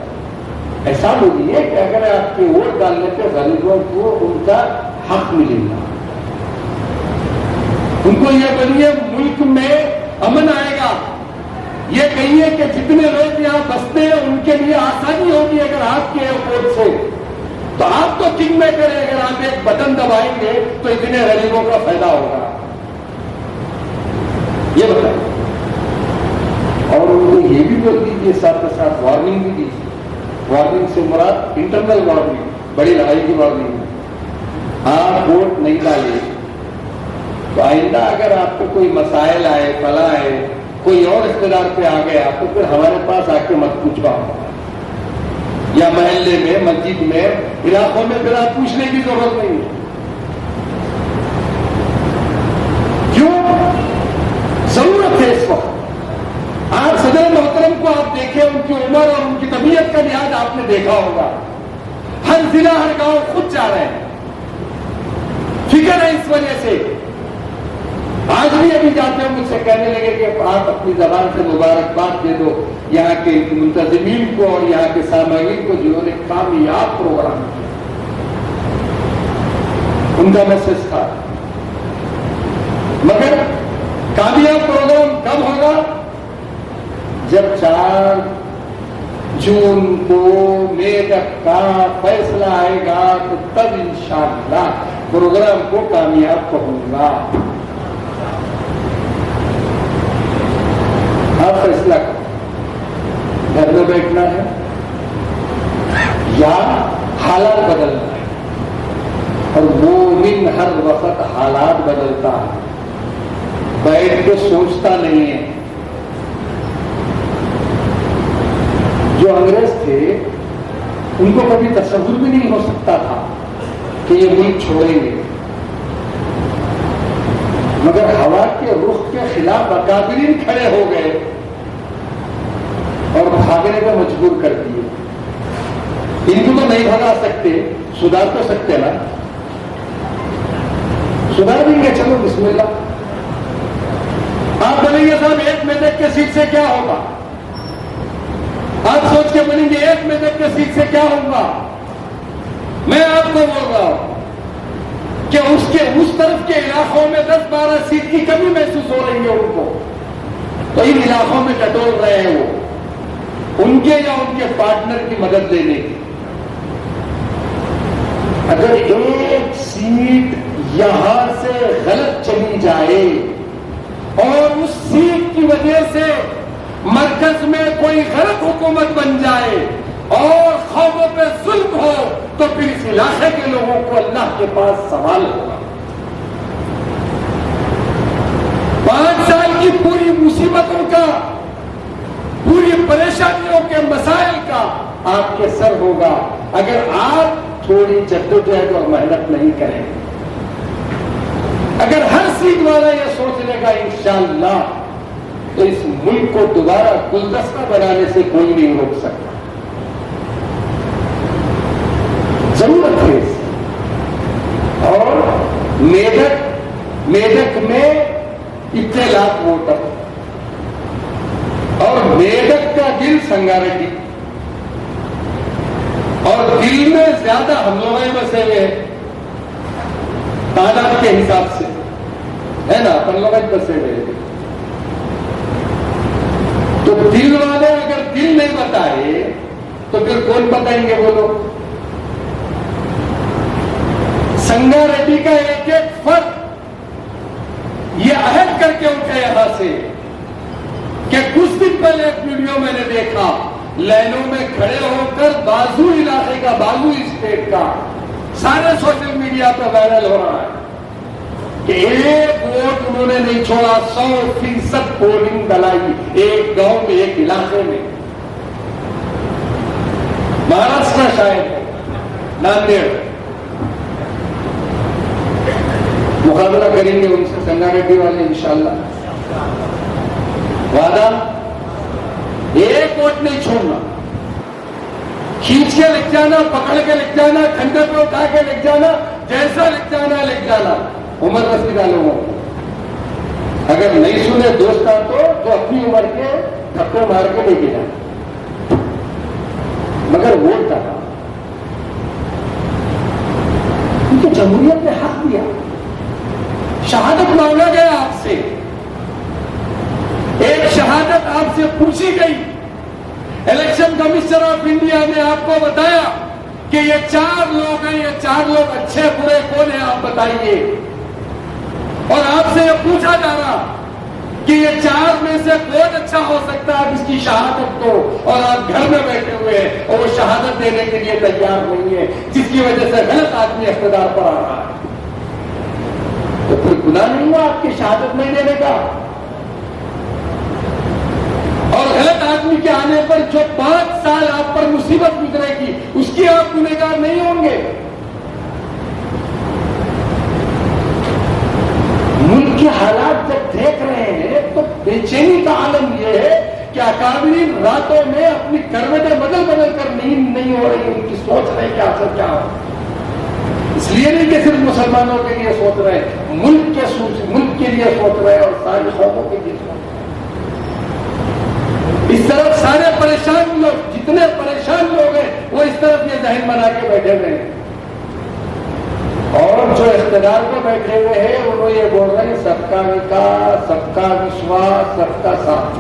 ایسا بولیے کہ اگر آپ کے ووٹ ڈالنے پہ غریبوں کو ان کا حق ملے گا. ان کو یہ بولیے ملک میں امن آئے گا. یہ کہیے کہ جتنے لوگ یہاں بستے ہیں ان کے لیے آسانی ہوگی اگر آپ کے ایئرپورٹ سے, تو آپ تو کنگ میکر ہے, اگر آپ ایک بٹن دبائیں گے تو اتنے غریبوں کا فائدہ ہوگا. یہ بتائیں. اور ان کو یہ بھی بول دیجیے ساتھ کے ساتھ وارننگ بھی دیجیے. وارننگ سے مراد انٹرنل وارننگ, بڑی لڑائی کی وارننگ. آپ ووٹ نہیں ڈالے تو آئندہ اگر آپ کو کوئی مسائل آئے, فلاں آئے, کوئی اور رشتے دار پہ آ گیا تو پھر ہمارے پاس آ کے مت پوچھواؤ, یا محلے میں, مسجد میں, علاقوں میں پھر آپ پوچھنے کی ضرورت نہیں ہے. کیوں ضرورت ہے اس وقت. آج صدر محترم کو آپ دیکھیں, ان کی عمر اور ان کی طبیعت کا لحاظ آپ نے دیکھا ہوگا. ہر ضلع, ہر گاؤں خود جا رہے ہیں. فکر ہے اس وجہ سے. آج بھی ابھی جاتے ہیں مجھ سے کہنے لگے کہ آپ اپنی زبان سے مبارکباد دے دو یہاں کے منتظمین کو اور یہاں کے سامعین کو جنہوں نے کامیاب پروگرام کیا. ان کا میسج تھا. مگر کامیاب پروگرام کب ہوگا؟ جب 4 جون کو میڈک کا فیصلہ آئے گا تو تب انشاءاللہ پروگرام کو کامیاب کہوں گا. آپ فیصلہ کرو, گھر میں بیٹھنا ہے یا حالات بدلنا ہے. اور مومن ہر وقت حالات بدلتا ہے, بیٹھ کے سوچتا نہیں ہے. جو انگریز تھے ان کو کبھی تصور بھی نہیں ہو سکتا تھا کہ یہ ملک چھوڑیں گے, مگر ہوا کے رخ کے خلاف اکابرین کھڑے ہو گئے اور بھاگنے کو مجبور کر دیے. ان کو تو نہیں بھگا سکتے, سدھار تو سکتے نا, سدھار دیں گے, چلو بسم اللہ. آپ بولیں گے صاحب 1 میدک کے سیٹ سے کیا ہوگا, آپ سوچ کے بولیں گے 1 میدک کے سیٹ سے کیا ہوگا. میں آپ کو بول رہا ہوں کہ اس طرف کے علاقوں میں 10-12 سیٹ کی کمی محسوس ہو رہی ہے ان کو, تو ان علاقوں میں ٹٹول رہے ہیں وہ, ان کے یا ان کے پارٹنر کی مدد لینے کی. اگر 1 سیٹ یہاں سے غلط چلی جائے اور اس سیٹ کی وجہ سے مرکز میں کوئی غلط حکومت بن جائے اور قوموں پہ ظلم ہو تو پھر اس علاقے کے لوگوں کو اللہ کے پاس سوال ہوگا. 5 سال کی پوری مصیبتوں کا, پوری پریشانیوں کے مسائل کا آپ کے سر ہوگا اگر آپ تھوڑی جدوجہد اور محنت نہیں کریں. اگر ہر سیٹ والا یہ سوچ لے گا انشاءاللہ تو اس ملک کو دوبارہ گلدستہ بنانے سے کوئی نہیں روک سکتا. ضرورت ہے اس. اور میدک میں اتنے لاکھ ووٹر اور میدک کا دل سنگاریڈی, اور دل میں زیادہ ہم لوگ بسے ہوئے تعداد کے حساب سے ہے نا, اپن لوگ بسے ہوئے. تو دل والے اگر دل نہیں بتائے تو پھر کون بتائیں گے وہ لوگ. سنگاریڈی کا ایک فرد یہ عہد کر کے اٹھے یہاں سے کہ کچھ دن پہلے ایک ویڈیو میں نے دیکھا, لائنوں میں کھڑے ہو کر بازو علاقے کا, بازو اسٹیٹ کا سارے سوشل میڈیا پہ وائرل ہو رہا ہے. کہ ایک ووٹ انہوں نے نہیں چھوڑا, 100% پولنگ دلائی ایک گاؤں میں, ایک علاقے میں. مہاراشٹر شاید ناندیڑ, مقابلہ کریں گے ان سے سنگا ریڈی والے انشاءاللہ. وعدہ, ایک ووٹ نہیں چھوڑنا, کھینچ کے لکھ جانا, پکڑ کے لکھ جانا, کھنڈے پہ اٹھا کے لکھ جانا, جیسا لکھ جانا لکھ جانا. عمر رسید لوگوں کو اگر نہیں سنے دوست تو اپنی عمر کے تھپڑے مار کے لے کے جانا, مگر ووٹ ڈالا. کیونکہ جمہوریت نے حق دیا, شہادت مانگا گیا آپ سے, ایک شہادت آپ سے پوچھی گئی. الیکشن کمشنر آف انڈیا نے آپ کو بتایا کہ یہ 4 لوگ ہیں, یہ 4 لوگ اچھے برے کون ہیں آپ بتائیے. اور آپ سے یہ پوچھا جا رہا کہ یہ 4 میں سے کون اچھا ہو سکتا ہے اس کی شہادت کو, اور آپ گھر میں بیٹھے ہوئے ہیں اور وہ شہادت دینے کے لیے تیار نہیں ہے, جس کی وجہ سے غلط آدمی اقتدار پر آ رہا ہے. تو کوئی گناہ نہیں ہوا آپ کی شہادت نہیں دینے کا. اور غلط آدمی کے آنے پر جو 5 سال آپ پر مصیبت گزرے گی اس کی آپ گنہگار نہیں ہوں گے. ملک کے حالات جب دیکھ رہے ہیں تو بے چینی کا عالم یہ ہے کہ اکابرین راتوں میں اپنی کروٹیں بدل بدل کر نیند نہیں ہو رہی, ان کی سوچ رہے کہ آخر کیا ہو. اس لیے نہیں کہ صرف مسلمانوں کے لیے سوچ رہے, ملک کے لیے سوچ رہے اور ساری قوموں کے لیے سوچ رہے. اس طرف سارے پریشان لوگ, جتنے پریشان لوگ ہیں وہ اس طرف یہ ذہن بنا کے بیٹھے ہوئے ہیں, اور جو اقتدار پہ بیٹھے ہوئے ہیں انہوں یہ بول رہے ہیں سب کا وکاس, سب کا وشواس, سب کا ساتھ.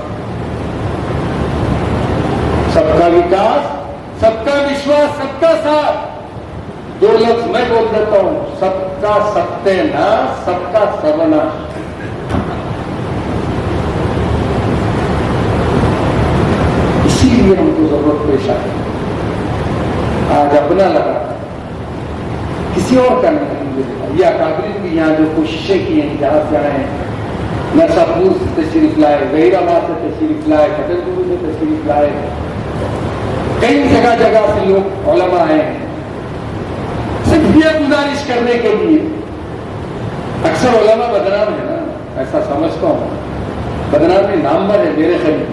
سب کا وکاس, سب کا وشواس, سب کا ساتھ. 2 لفظ میں بول دیتا ہوں, سب کا ستیہ ناش, سب کا سروناش. اسی لیے ہم کو ضرورت پیش آئی. آج اپنا لگا, کسی اور کا نہیں. یہ اکابرین بھی یہاں جو کوششیں کی ہیں جہاں سے آئے ہیں, نرساپور سے تشریف لائے, ظہیر آباد سے تشریف لائے, فتح پور سے تشریف لائے, کئی جگہ جگہ سے لوگ علماء آئے ہیں صرف یہ گزارش کرنے کے لیے. اکثر علماء بدنام ہے نا, ایسا سمجھتا ہوں, بدنامی نام پر ہے میرے خیال.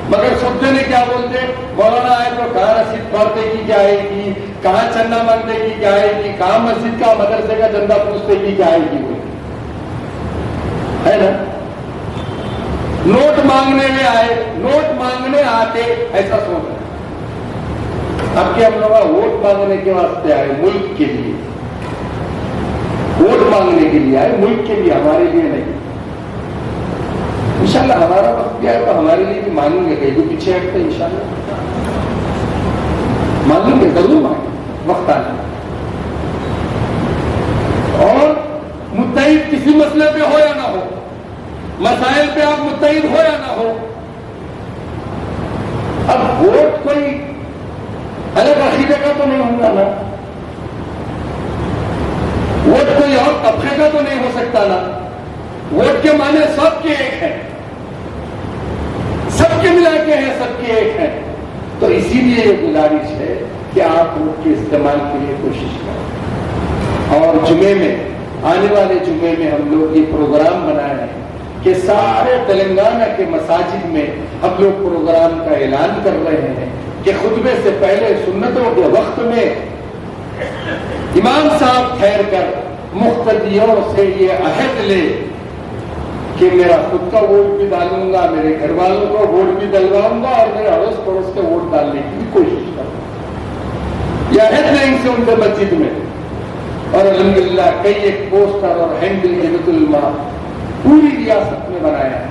مگر سوچتے نے کیا بولتے, مولانا آئے تو کہاں رسید پڑھتے کی جائے گی, کہاں چندہ مانگتے کی جائے گی, کہاں مسجد کا مدرسے کا چندہ پوچھتے کی جائے گی, ہے نا. نوٹ مانگنے میں آئے, نوٹ مانگنے آتے, ایسا سوچ رہے. اب کہ ہم لوگ ووٹ مانگنے کے واسطے آئے, ملک کے لیے ووٹ مانگنے کے لیے آئے, ملک کے لیے, ہمارے لیے نہیں. انشاءاللہ ہمارا وقت بھی آئے تو ہمارے لیے بھی مانگیں گے, کہیں تو پیچھے ہٹتے انشاءاللہ مانگیں گے, ضرور مانگیں وقت آنے. اور متحد کسی مسئلے پہ ہو یا نہ ہو, مسائل پہ آپ متحد ہو یا نہ ہو, اب ووٹ کوئی الگ عقیدے کا تو نہیں ہوگا نا, ووٹ کوئی اور طبقے کا تو نہیں ہو سکتا نا. ووٹ کے معنی سب کے ایک ہیں, سب کے ملا کے ہیں, سب کے ایک ہیں. تو اسی لیے یہ گزارش ہے کہ آپ ووٹ کے استعمال کے لیے کوشش کریں. اور جمعے میں, آنے والے جمعے میں ہم لوگ یہ پروگرام بنائے ہیں کہ سارے تلنگانہ کے مساجد میں ہم لوگ پروگرام کا اعلان کر رہے ہیں کہ خطبے سے پہلے سنتوں کے وقت میں امام صاحب ٹھہر کر مقتدیوں سے یہ عہد لے کہ میرا خود کا ووٹ بھی ڈالوں گا, میرے گھر والوں کو ووٹ بھی ڈلواؤں گا, اور میرے اڑوس پڑوس کے ووٹ ڈالنے کی بھی کوشش کروں گا. یہ عہد لیں سے ان کے مسجد میں. اور الحمدللہ کئی ایک پوسٹر اور ہینڈل بیت المال پوری ریاست میں بنایا ہے,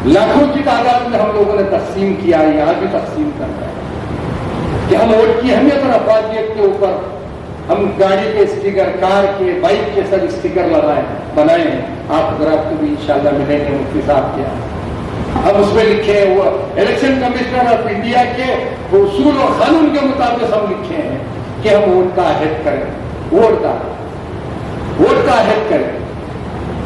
لاکھوں کی تعداد میں ہم لوگوں نے تقسیم کیا ہے, یہاں بھی تقسیم کر رہے ہیں کہ ہم ووٹ کی اہمیت اور افادیت کے اوپر ہم گاڑی کے اسٹیکر, کار کے, بائک کے سب اسٹیکر بنائے ہیں. آپ حضرات کو بھی انشاءاللہ ملیں گے مفتی صاحب کے یہاں. ہم اس میں لکھے ہیں, وہ الیکشن کمشنر آف انڈیا کے اصول اور قانون کے مطابق ہم لکھے ہیں کہ ہم ووٹ کا عہد کریں, ووٹ کا عہد کریں.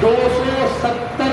270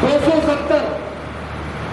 270,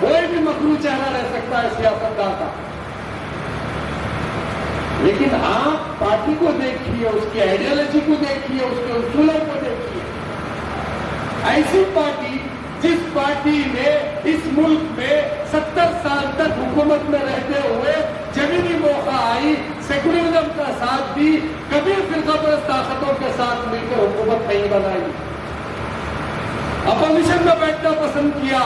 کوئی بھی مکروہ چہرہ رہ سکتا ہے سیاستدان کا، لیکن آپ پارٹی کو دیکھیے، اس کی آئیڈیالوجی کو دیکھیے، اس کے اصولوں کو دیکھیے۔ ایسی پارٹی جس پارٹی نے اس ملک میں 70 سال تک حکومت میں رہتے ہوئے جب بھی موقع آئی سیکولرزم کا ساتھ دی، کبھی فرقہ پرست طاقتوں کے ساتھ مل کر حکومت نہیں بنائی، اپوزیشن میں بیٹھنا پسند کیا۔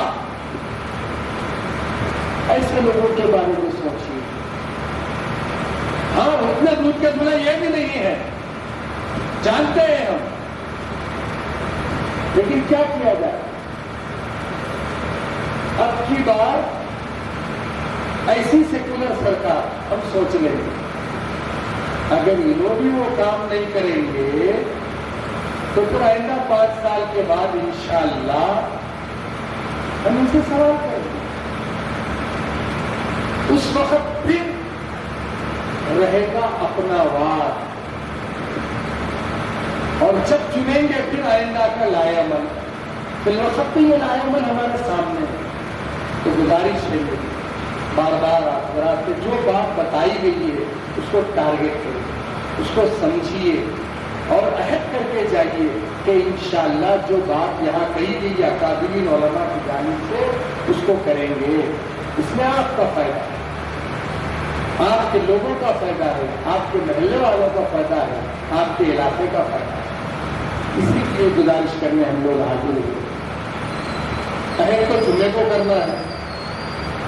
ایسے لوگوں کے بارے میں سوچیے۔ ہاں، اتنے دودھ کے دھلا یہ بھی نہیں ہے، جانتے ہیں ہم، لیکن کیا کیا جائے؟ اب کی بار ایسی سیکولر سرکار ہم سوچ لیں گے، اگر یہ لوگ بھی وہ کام نہیں کریں گے تو پھر آئندہ 5 سال کے بعد انشاءاللہ ہم ان سے سوال کریں گے۔ اس وقت پھر رہے گا اپنا وار، اور جب چنیں گے پھر آئندہ کا لائے عمل، فی الوقت یہ لائے عمل ہمارے سامنے ہے۔ تو گزارش ہے بار بار آپ سے جو بات بتائی گئی ہے اس کو ٹارگٹ کریں، اس کو سمجھیے اور عہد کر کے جائیے کہ انشاءاللہ جو بات یہاں کہی گئی ہے اکابرین علماء کی جانب سے اس کو کریں گے۔ اس میں آپ کا فائدہ ہے، آپ کے لوگوں کا فائدہ ہے، آپ کے محلے والوں کا فائدہ ہے، آپ کے علاقے کا فائدہ ہے۔ اسی لیے گزارش کرنے ہم لوگ حاضر ہوئے۔ عہد تو جمعے کو کرنا ہے،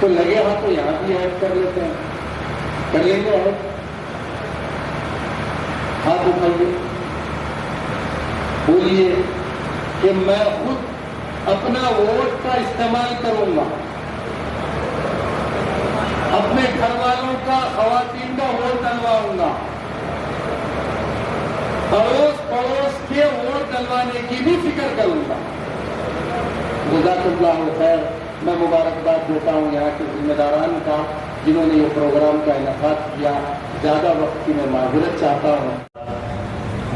تو لگے ہاں تو یہاں بھی عہد کر لیتے ہیں، کر لیں گے عہد۔ ہاتھ اٹھائیے، بولیے کہ میں خود اپنا ووٹ کا استعمال کروں گا، اپنے گھر والوں کا، خواتین کا ووٹ ڈلواؤں گا، اڑوس پڑوس کے ووٹ ڈلوانے کی بھی فکر کروں گا۔ جزاک اللہ خیر۔ میں مبارکباد دیتا ہوں یہاں کے ذمہ داران کا جنہوں نے یہ پروگرام کا انعقاد کیا۔ زیادہ وقت کی میں معذرت چاہتا ہوں۔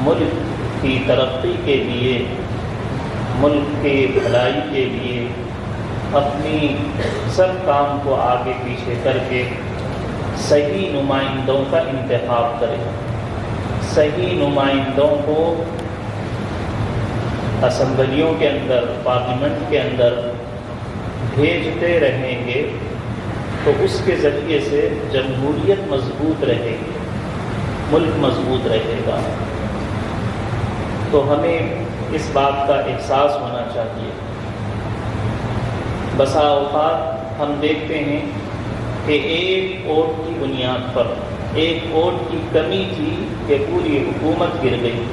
ملک کی ترقی کے لیے، ملک کے بھلائی کے لیے اپنی سب کام کو آگے پیچھے کر کے صحیح نمائندوں کا انتخاب کریں، صحیح نمائندوں کو اسمبلیوں کے اندر، پارلیمنٹ کے اندر بھیجتے رہیں گے تو اس کے ذریعے سے جمہوریت مضبوط رہے گی، ملک مضبوط رہے گا۔ تو ہمیں اس بات کا احساس ہونا چاہیے۔ بسا اوقات ہم دیکھتے ہیں کہ ایک ووٹ کی بنیاد پر، ایک ووٹ کی کمی تھی کہ پوری حکومت گر گئی۔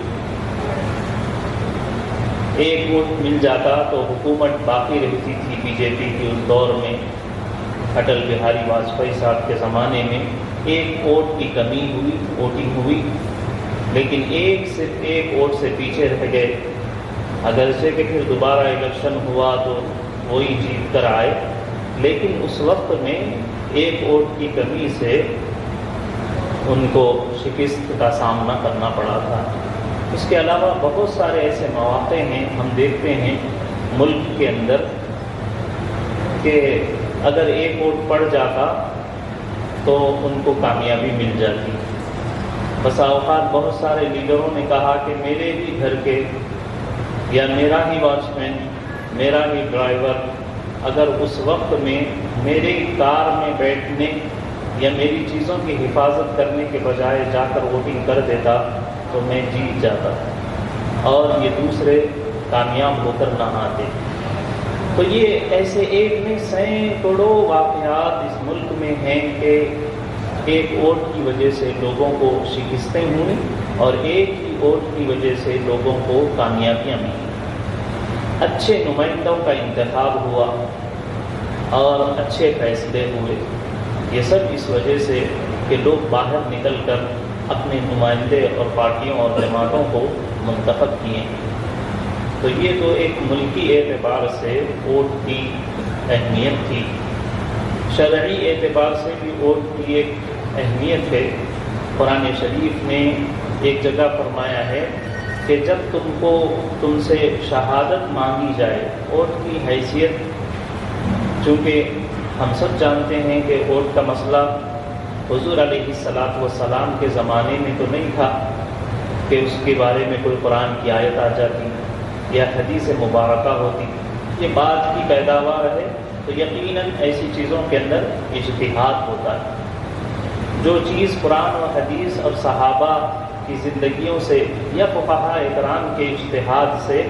ایک ووٹ مل جاتا تو حکومت باقی رہتی تھی۔ بی جے پی کے اس دور میں، اٹل بہاری واجپئی صاحب کے زمانے میں ایک ووٹ کی کمی ہوئی، ووٹنگ ہوئی، لیکن صرف ایک ووٹ سے پیچھے رہ گئے۔ اگرچہ کہ پھر دوبارہ الیکشن ہوا تو وہی جیت کر آئے، لیکن اس وقت میں ایک ووٹ کی کمی سے ان کو شکست کا سامنا کرنا پڑا تھا۔ اس کے علاوہ بہت سارے ایسے مواقع ہیں، ہم دیکھتے ہیں ملک کے اندر کہ اگر ایک ووٹ پڑ جاتا تو ان کو کامیابی مل جاتی۔ بسا اوقات بہت سارے لیڈروں نے کہا کہ میرے ہی گھر کے یا میرا ہی واچ مین، میرا ہی ڈرائیور اگر اس وقت میں میری کار میں بیٹھنے یا میری چیزوں کی حفاظت کرنے کے بجائے جا کر ووٹنگ کر دیتا تو میں جیت جاتا اور یہ دوسرے کامیاب ہو کر نہ آتے۔ تو یہ ایسے ایک میں سینکڑوں واقعات اس ملک میں ہیں کہ ایک ووٹ کی وجہ سے لوگوں کو شکستیں ہوئیں اور ایک ہی ووٹ کی وجہ سے لوگوں کو کامیابیاں ملیں۔ اچھے نمائندوں کا انتخاب ہوا اور اچھے فیصلے ہوئے، یہ سب اس وجہ سے کہ لوگ باہر نکل کر اپنے نمائندے اور پارٹیوں اور جماعتوں کو منتخب کیے۔ تو یہ تو ایک ملکی اعتبار سے ووٹ کی اہمیت تھی۔ شرعی اعتبار سے بھی ووٹ کی ایک اہمیت ہے۔ قرآن شریف نے ایک جگہ فرمایا ہے کہ جب تم سے شہادت مانگی جائے، ووٹ کی حیثیت چونکہ ہم سب جانتے ہیں کہ ووٹ کا مسئلہ حضور علیہ السلام کے زمانے میں تو نہیں تھا کہ اس کے بارے میں کوئی قرآن کی آیت آ جاتی یا حدیث مبارکہ ہوتی. یہ بات کی پیداوار ہے تو یقیناً ایسی چیزوں کے اندر اجتہاد ہوتا ہے. جو چیز قرآن و حدیث اور صحابہ کی زندگیوں سے یا فقہاء اکرام کے اجتہاد سے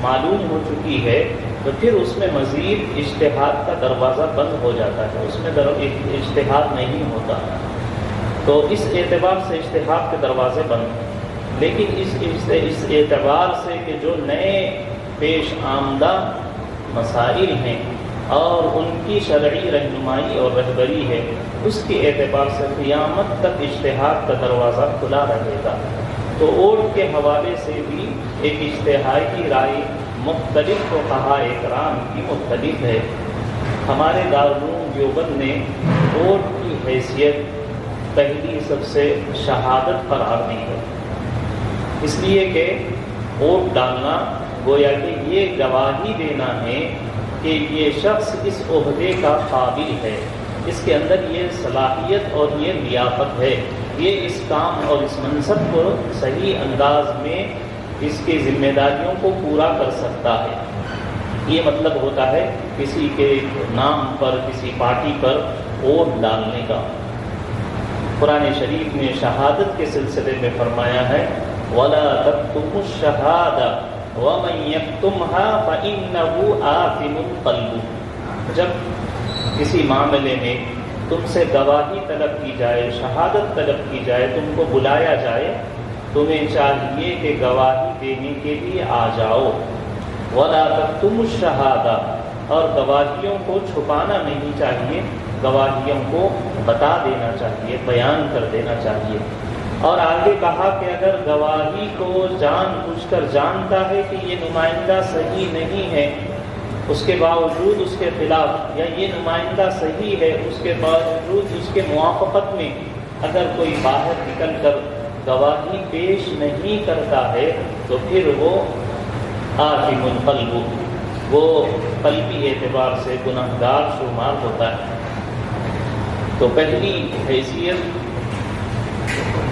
معلوم ہو چکی ہے تو پھر اس میں مزید اجتہاد کا دروازہ بند ہو جاتا ہے، اس میں اجتہاد نہیں ہوتا. تو اس اعتبار سے اجتہاد کے دروازے بند ہیں. لیکن اس اعتبار سے کہ جو نئے پیش آمدہ مسائل ہیں اور ان کی شرعی رہنمائی اور رہبری ہے، اس کے اعتبار سے قیامت تک اجتہاد کا دروازہ کھلا رہے گا. تو ووٹ کے حوالے سے بھی ایک اجتہادی رائے مختلف فقہاء اکرام کی مختلف ہے. ہمارے دارالعلوم دیوبند نے ووٹ کی حیثیت پہلی سب سے شہادت قرار دی ہے، اس لیے کہ ووٹ ڈالنا گویا کہ یہ گواہی دینا ہے کہ یہ شخص اس عہدے کا قابل ہے، اس کے اندر یہ صلاحیت اور یہ لیاقت ہے، یہ اس کام اور اس منصب کو صحیح انداز میں اس کی ذمہ داریوں کو پورا کر سکتا ہے. یہ مطلب ہوتا ہے کسی کے نام پر، کسی پارٹی پر ووٹ ڈالنے کا. قرآن شریف نے شہادت کے سلسلے میں فرمایا ہے وَلَا تَكْتُمُوا الشَّهَادَةَ وَمَن يَكْتُمْهَا فَإِنَّهُ آثِمٌ قَلْبُهُ. جب کسی معاملے میں تم سے گواہی طلب کی جائے، شہادت طلب کی جائے، تم کو بلایا جائے، تمہیں چاہیے کہ گواہی دینے کے لیے آ جاؤ. وَلَا تَكْتُمُوا الشَّهَادَةَ، اور گواہیوں کو چھپانا نہیں چاہیے، گواہیوں کو بتا دینا چاہیے، بیان کر دینا چاہیے. اور آگے کہا کہ اگر گواہی کو جان بوجھ کر جانتا ہے کہ یہ نمائندہ صحیح نہیں ہے، اس کے باوجود اس کے خلاف، یا یہ نمائندہ صحیح ہے اس کے باوجود اس کے موافقت میں اگر کوئی باہر نکل کر گواہی پیش نہیں کرتا ہے تو پھر وہ آثم القلب، وہ قلبی اعتبار سے گنہگار شمار ہوتا ہے. تو پہلی حیثیت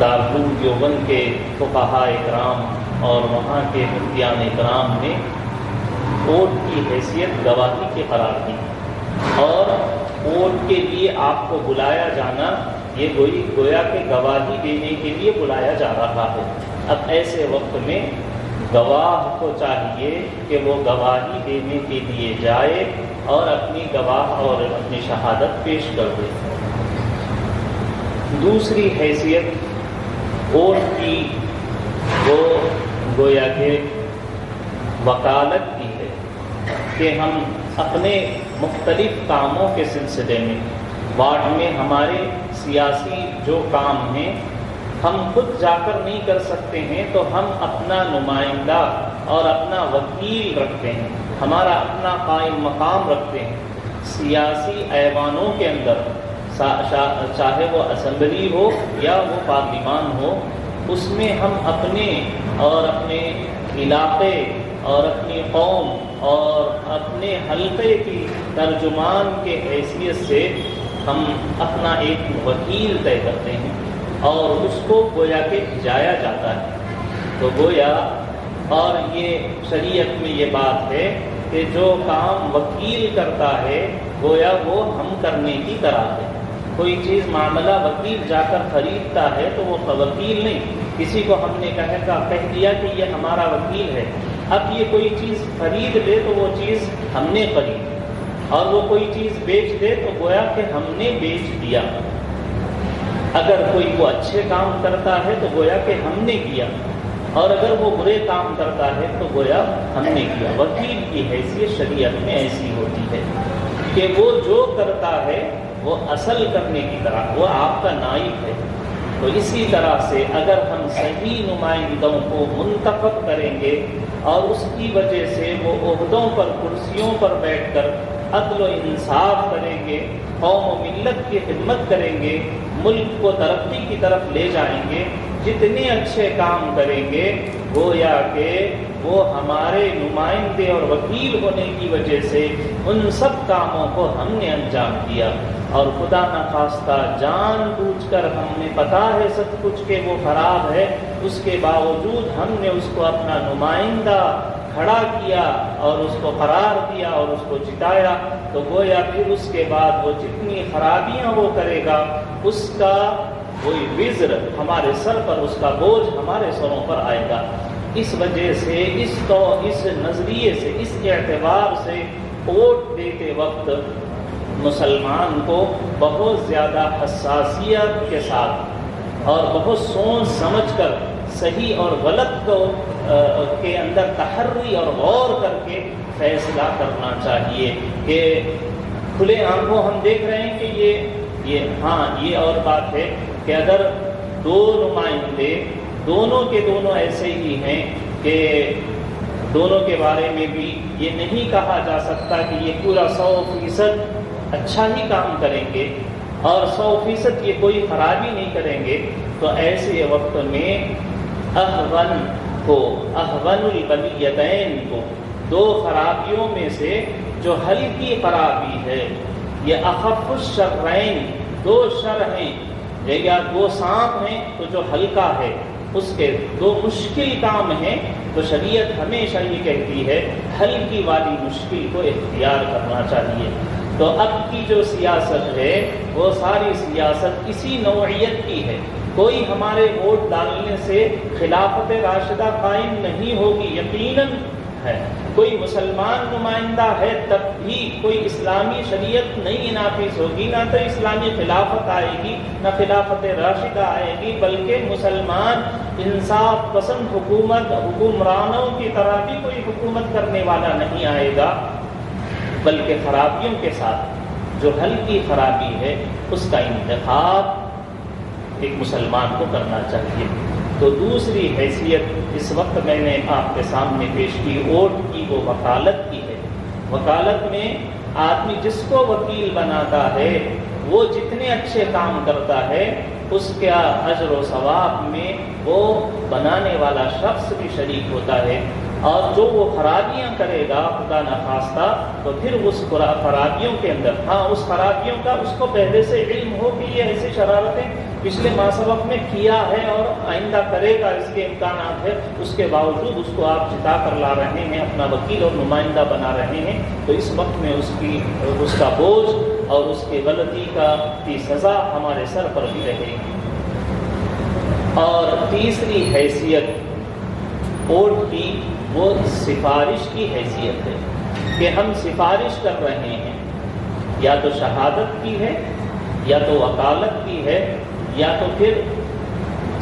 دارالعلوم دیوبند کے فقہاء اکرام اور وہاں کے مفتیان اکرام نے ووٹ کی حیثیت گواہی کی قرار دی، اور ووٹ کے لیے آپ کو بلایا جانا یہ گویا کہ گواہی دینے کے لیے بلایا جا رہا ہے. اب ایسے وقت میں گواہ کو چاہیے کہ وہ گواہی دینے کے لیے جائے اور اپنی گواہ اور اپنی شہادت پیش کر دے. دوسری حیثیت ووٹ کی وہ گویا کہ وکالت کی ہے کہ ہم اپنے مختلف کاموں کے سلسلے میں وارڈ میں ہمارے سیاسی جو کام ہیں ہم خود جا کر نہیں کر سکتے ہیں تو ہم اپنا نمائندہ اور اپنا وکیل رکھتے ہیں، ہمارا اپنا قائم مقام رکھتے ہیں. سیاسی ایوانوں کے اندر چاہے وہ اسمبلی ہو یا وہ پارلیمان ہو، اس میں ہم اپنے اور اپنے علاقے اور اپنی قوم اور اپنے حلقے کی ترجمان کے حیثیت سے ہم اپنا ایک وکیل طے کرتے ہیں اور اس کو گویا کہ جایا جاتا ہے. تو گویا اور یہ شریعت میں یہ بات ہے کہ جو کام وکیل کرتا ہے گویا وہ ہم کرنے کی طرح ہے. کوئی چیز معاملہ وکیل جا کر خریدتا ہے تو وہ وکیل نہیں، کسی کو ہم نے کہہ دیا کہ یہ ہمارا وکیل ہے. اب یہ کوئی چیز خرید لے تو وہ چیز ہم نے خریدی، اور وہ کوئی چیز بیچ دے تو گویا کہ ہم نے بیچ دیا. اگر کوئی وہ اچھے کام کرتا ہے تو گویا کہ ہم نے کیا، اور اگر وہ برے کام کرتا ہے تو گویا ہم نے کیا. وکیل کی حیثیت شریعت میں ایسی ہوتی ہے کہ وہ جو کرتا ہے وہ اصل کرنے کی طرح وہ آپ کا نائب ہے. تو اسی طرح سے اگر ہم صحیح نمائندوں کو منتخب کریں گے اور اس کی وجہ سے وہ عہدوں پر کرسیوں پر بیٹھ کر عدل و انصاف کریں گے، قوم و ملت کی خدمت کریں گے، ملک کو ترقی کی طرف لے جائیں گے، جتنے اچھے کام کریں گے گویا کہ وہ ہمارے نمائندے اور وکیل ہونے کی وجہ سے ان سب کاموں کو ہم نے انجام دیا، اور خدا نخواستہ جان بوجھ کر ہم نے پتا ہے سب کچھ کہ وہ خراب ہے، اس کے باوجود ہم نے اس کو اپنا نمائندہ کھڑا کیا اور اس کو قرار دیا اور اس کو جتایا، تو گویا پھر اس کے بعد وہ جتنی خرابیاں وہ کرے گا اس کا وہی وزر ہمارے سر پر، اس کا بوجھ ہمارے سروں پر آئے گا۔ اس وجہ سے اس نظریے سے، اس اعتبار سے ووٹ دیتے وقت مسلمان کو بہت زیادہ حساسیت کے ساتھ اور بہت سوچ سمجھ کر صحیح اور غلط کو کے اندر تحری اور غور کر کے فیصلہ کرنا چاہیے کہ کھلے آنکھوں ہم دیکھ رہے ہیں کہ یہ اور بات ہے کہ اگر دو نمائندے دونوں کے دونوں ایسے ہی ہیں کہ دونوں کے بارے میں بھی یہ نہیں کہا جا سکتا کہ یہ پورا 100% اچھا ہی کام کریں گے اور 100% یہ کوئی خرابی نہیں کریں گے، تو ایسے وقت میں احون البلیتین کو، دو خرابیوں میں سے جو ہلکی خرابی ہے، یہ اخف الشرین، دو شر ہیں یا دو سانپ ہیں تو جو ہلکا ہے، اس کے دو مشکل کام ہیں، تو شریعت ہمیشہ یہ کہتی ہے ہلکی والی مشکل کو اختیار کرنا چاہیے۔ تو اب کی جو سیاست ہے وہ ساری سیاست اسی نوعیت کی ہے۔ کوئی ہمارے ووٹ ڈالنے سے خلافت راشدہ قائم نہیں ہوگی، یقیناً ہے۔ کوئی مسلمان نمائندہ ہے تب بھی کوئی اسلامی شریعت نہیں نافذ ہوگی، نہ تو اسلامی خلافت آئے گی نہ خلافت راشدہ آئے گی، بلکہ مسلمان انصاف پسند حکمرانوں کی طرح بھی کوئی حکومت کرنے والا نہیں آئے گا، بلکہ خرابیوں کے ساتھ جو ہلکی خرابی ہے اس کا انتخاب ایک مسلمان کو کرنا چاہیے۔ تو دوسری حیثیت اس وقت میں نے آپ کے سامنے پیش کی ووٹ کی، وہ وکالت کی ہے۔ وکالت میں آدمی جس کو وکیل بناتا ہے وہ جتنے اچھے کام کرتا ہے اس کا اجر و ثواب میں وہ بنانے والا شخص بھی شریک ہوتا ہے، اور جو وہ خرابیاں کرے گا خدا نخواستہ تو پھر اس خرابیوں کے اندر اس خرابیوں کا اس کو پہلے سے علم ہو کہ یہ ایسی شرارتیں پچھلے ماہ سبق میں کیا ہے اور آئندہ کرے گا، اس کے امکانات ہے، اس کے باوجود اس کو آپ جتا کر لا رہے ہیں، اپنا وکیل اور نمائندہ بنا رہے ہیں، تو اس وقت میں اس کا بوجھ اور اس کی غلطی کی سزا ہمارے سر پر بھی رہے گی۔ اور تیسری حیثیت ووٹ کی وہ سفارش کی حیثیت ہے کہ ہم سفارش کر رہے ہیں، یا تو شہادت کی ہے یا تو وکالت کی ہے یا تو پھر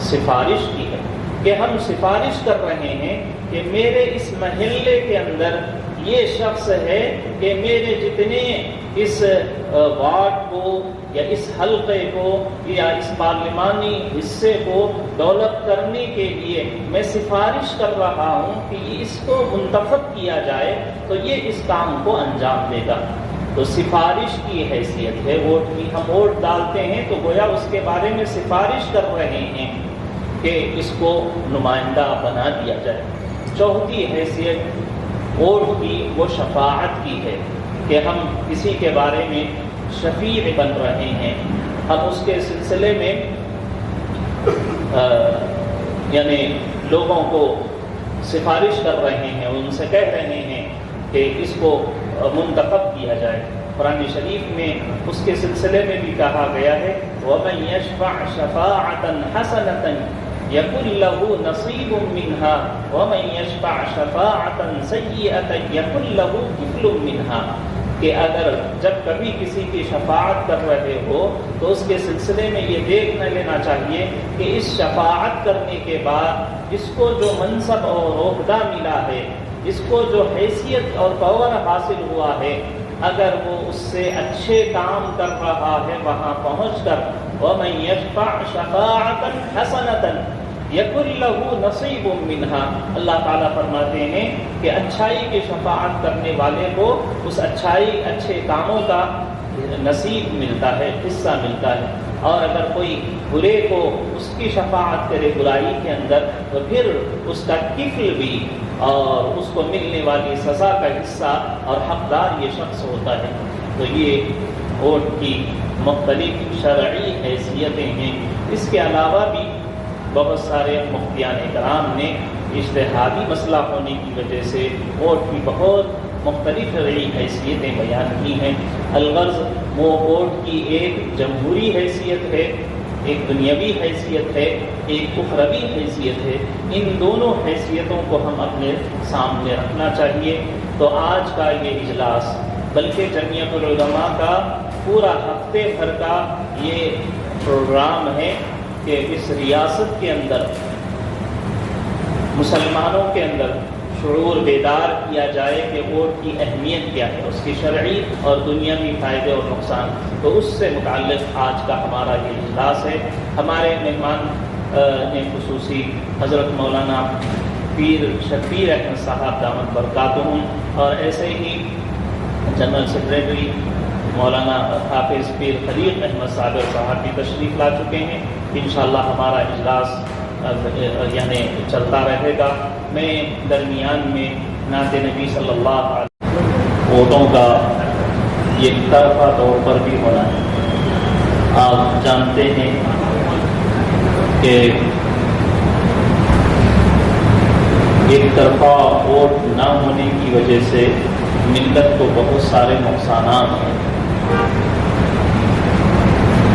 سفارش کی ہے، کہ ہم سفارش کر رہے ہیں کہ میرے اس محلے کے اندر یہ شخص ہے کہ میرے جتنے اس وارڈ کو یا اس حلقے کو یا اس پارلیمانی حصے کو ڈیولپ کرنے کے لیے میں سفارش کر رہا ہوں کہ اس کو منتخب کیا جائے تو یہ اس کام کو انجام دے گا۔ تو سفارش کی حیثیت ہے ووٹ کی، ہم ووٹ ڈالتے ہیں تو گویا اس کے بارے میں سفارش کر رہے ہیں کہ اس کو نمائندہ بنا دیا جائے۔ چوتھی حیثیت ووٹ کی وہ شفاعت کی ہے کہ ہم کسی کے بارے میں شفیع بن رہے ہیں، ہم اس کے سلسلے میں یعنی لوگوں کو سفارش کر رہے ہیں، ان سے کہہ رہے ہیں کہ اس کو منتخب کیا جائے۔ قرآن شریف میں اس کے سلسلے میں بھی کہا گیا ہے وَمَن يَشْفَعْ شَفَاعَةً حَسَنَةً يَكُنْ لَهُ نَصِيبٌ مِّنْهَا وَمَن يَشْفَعْ شَفَاعَةً سَيِّئَةً يَكُنْ لَهُ كِفْلٌ مِّنْهَا، کہ اگر جب کبھی کسی کی شفاعت کر رہے ہو تو اس کے سلسلے میں یہ دیکھ لینا چاہیے کہ اس شفاعت کرنے کے بعد اس کو جو منصب اور عہدہ ملا ہے، اس کو جو حیثیت اور پاور حاصل ہوا ہے، اگر وہ اس سے اچھے کام کر رہا ہے وہاں پہنچ کر وَمَن يَشْفَعْ شَفَاعَةً حَسَنَةً يَكُنْ لَهُ نَصِيبٌ مِّنْهَا، اللہ تعالیٰ فرماتے ہیں کہ اچھائی کی شفاعت کرنے والے کو اس اچھے کاموں کا نصیب ملتا ہے، حصہ ملتا ہے۔ اور اگر کوئی برے کو اس کی شفاعت کرے برائی کے اندر تو پھر اس کا کفل بھی اور اس کو ملنے والی سزا کا حصہ اور حقدار یہ شخص ہوتا ہے۔ تو یہ ووٹ کی مختلف شرعی حیثیتیں ہیں۔ اس کے علاوہ بھی بہت سارے مفتیان کرام نے اجتہادی مسئلہ ہونے کی وجہ سے ووٹ کی بہت مختلف شرعی حیثیتیں بیان کی ہیں۔ الغرض وہ ووٹ کی ایک جمہوری حیثیت ہے، ایک دنیاوی حیثیت ہے، ایک اخروی حیثیت ہے۔ ان دونوں حیثیتوں کو ہم اپنے سامنے رکھنا چاہیے۔ تو آج کا یہ اجلاس بلکہ جمعیت العلماء کا پورا ہفتے بھر کا یہ پروگرام ہے کہ اس ریاست کے اندر مسلمانوں کے اندر شعور بیدار کیا جائے کہ ووٹ کی اہمیت کیا ہے، اس کی شرعی اور دنیاوی فائدے اور نقصان۔ تو اس سے متعلق آج کا ہمارا یہ اجلاس ہے۔ ہمارے مہمان نے خصوصی حضرت مولانا پیر شبیر احمد صاحب دامت برکاتہم، اور ایسے ہی جنرل سیکریٹری مولانا حافظ پیر خلیق احمد صابر صاحب بھی تشریف لا چکے ہیں۔ انشاءاللہ ہمارا اجلاس یعنی چلتا رہے گا۔ میں درمیان میں نعت نبی صلی اللہ علیہ وسلم ووٹوں کا یہ طرفہ طور پر بھی ہونا ہے۔ آپ جانتے ہیں کہ ایک طرفہ ووٹ نہ ہونے کی وجہ سے ملت کو بہت سارے نقصانات ہیں۔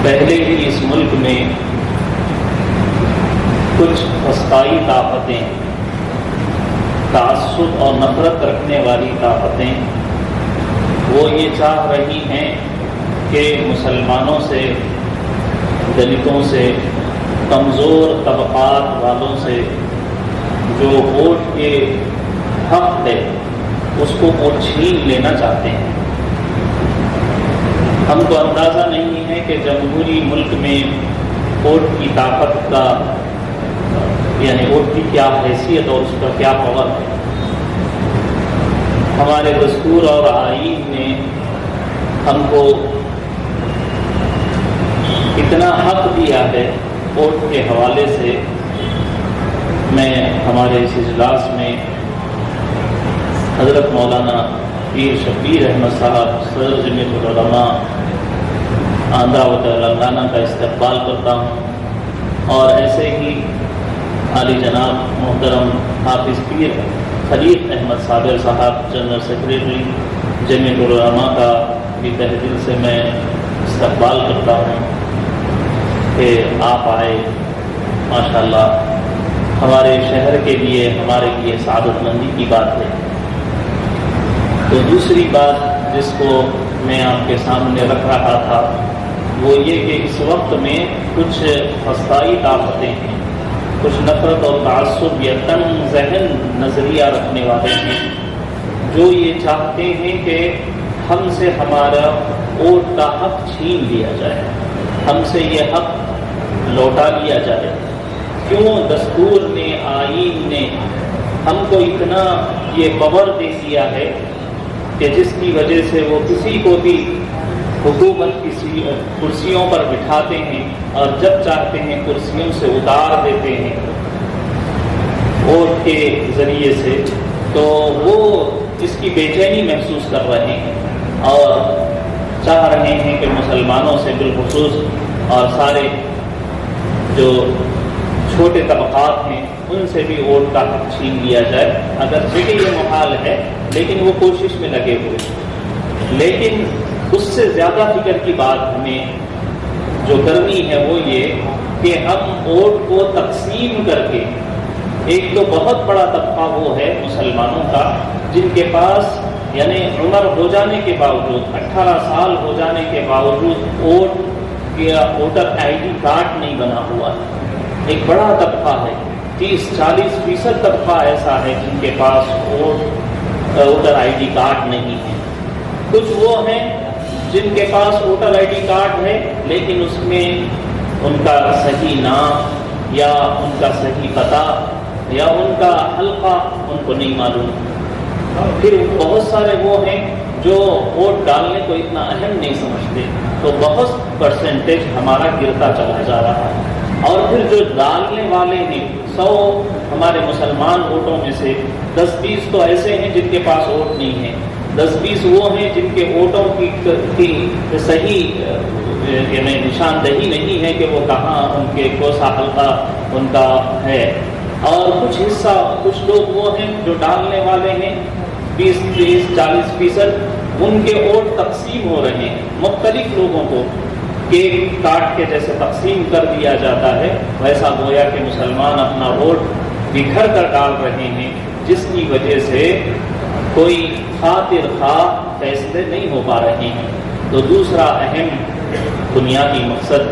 پہلے ہی اس ملک میں کچھ فسطائی طاقتیں، تعصب اور نفرت رکھنے والی طاقتیں، وہ یہ چاہ رہی ہیں کہ مسلمانوں سے، دلتوں سے، کمزور طبقات والوں سے جو ووٹ کے حق ہے اس کو وہ چھین لینا چاہتے ہیں۔ ہم کو اندازہ نہیں ہے کہ جمہوری ملک میں ووٹ کی طاقت کا یعنی ووٹ کی کیا حیثیت اور اس کا کیا پاور ہے۔ ہمارے دستور اور آئین نے ہم کو اتنا حق دیا ہے ووٹ کے حوالے سے۔ میں ہمارے اس اجلاس میں حضرت مولانا پیر شبیر احمد صاحب صدر جمعیت العلماء آندھرا و تلنگانہ کا استقبال کرتا ہوں، اور ایسے ہی عالی جناب محترم حافظ پیر خلیق احمد صابر صاحب جنرل سیکریٹری جمعیت العلماء کا بھی تہ دل سے میں استقبال کرتا ہوں کہ آپ آئے۔ ماشاءاللہ ہمارے شہر کے لیے، ہمارے لیے سعادت مندی کی بات ہے۔ تو دوسری بات جس کو میں آپ کے سامنے رکھ رہا تھا وہ یہ کہ اس وقت میں کچھ فسطائی طاقتیں ہیں، کچھ نفرت اور تعصب یا تنگ ذہن نظریہ رکھنے والے ہیں، جو یہ چاہتے ہیں کہ ہم سے ہمارا ووٹ کا حق چھین لیا جائے، ہم سے یہ حق لوٹا لیا جائے۔ کیوں دستور نے، آئین نے ہم کو اتنا یہ پاور دے دیا ہے کہ جس کی وجہ سے وہ کسی کو بھی حکومت کی کرسیوں پر بٹھاتے ہیں اور جب چاہتے ہیں کرسیوں سے اتار دیتے ہیں ووٹ کے ذریعے سے۔ تو وہ اس کی بے چینی محسوس کر رہے ہیں اور چاہ رہے ہیں کہ مسلمانوں سے بالخصوص اور سارے جو چھوٹے طبقات ہیں ان سے بھی ووٹ کا حق چھین لیا جائے۔ اگرچہ یہ محال ہے لیکن وہ کوشش میں لگے ہوئے۔ لیکن اس سے زیادہ فکر کی بات ہمیں جو کرنی ہے وہ یہ کہ ہم ووٹ کو تقسیم کر کے، ایک تو بہت بڑا طبقہ وہ ہے مسلمانوں کا جن کے پاس یعنی عمر ہو جانے کے باوجود، 18 سال ہو جانے کے باوجود ووٹ یا ووٹر آئی ڈی کارڈ نہیں بنا ہوا ہے۔ ایک بڑا طبقہ ہے، 30-40% طبقہ ایسا ہے جن کے پاس ووٹر آئی ڈی کارڈ نہیں ہے۔ کچھ وہ ہیں جن کے پاس ووٹر آئی ڈی کارڈ ہے لیکن اس میں ان کا صحیح نام یا ان کا صحیح پتہ یا ان کا حلقہ ان کو نہیں معلوم۔ پھر بہت سارے وہ ہیں جو ووٹ ڈالنے کو اتنا اہم نہیں سمجھتے، تو بہت پرسنٹیج ہمارا گرتا چلا جا رہا ہے۔ اور پھر جو ڈالنے والے ہیں 100 ہمارے مسلمان ووٹوں میں سے 10-20 تو ایسے ہیں جن کے پاس ووٹ نہیں ہے، 10-20 وہ ہیں جن کے ووٹوں کی صحیح یعنی نشاندہی نہیں ہے کہ وہ کہاں ان کے کون سا حلقہ ان کا ہے، اور کچھ حصہ کچھ لوگ وہ ہیں جو ڈالنے والے ہیں 20-40%، ان کے ووٹ تقسیم ہو رہے ہیں مختلف لوگوں کو، کیک کاٹ کے جیسے تقسیم کر دیا جاتا ہے ویسا گویا کہ مسلمان اپنا ووٹ بکھر کر ڈال رہے ہیں، جس کی وجہ سے کوئی خاطر خواہ فیصلے نہیں ہو پا رہے ہیں۔ تو دوسرا اہم بنیادی مقصد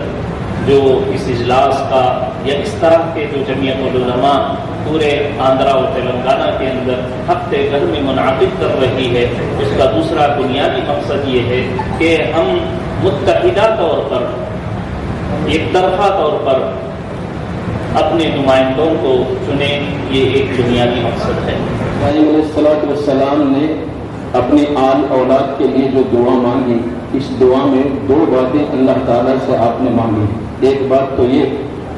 جو اس اجلاس کا یا اس طرح کے جو جمعیت العلماء پورے آندھرا اور تلنگانہ کے اندر ہفتے بھر میں منعقد کر رہی ہے، اس کا دوسرا بنیادی مقصد یہ ہے کہ ہم متحدہ طور پر، ایک طرفہ طور پر اپنے نمائندوں کو چنیں، یہ ایک بنیادی مقصد ہے۔ علیہ الصلوۃ والسلام نے اپنی آل اولاد کے لیے جو دعا مانگی، اس دعا میں 2 باتیں اللہ تعالیٰ سے آپ نے مانگی۔ ایک بات تو یہ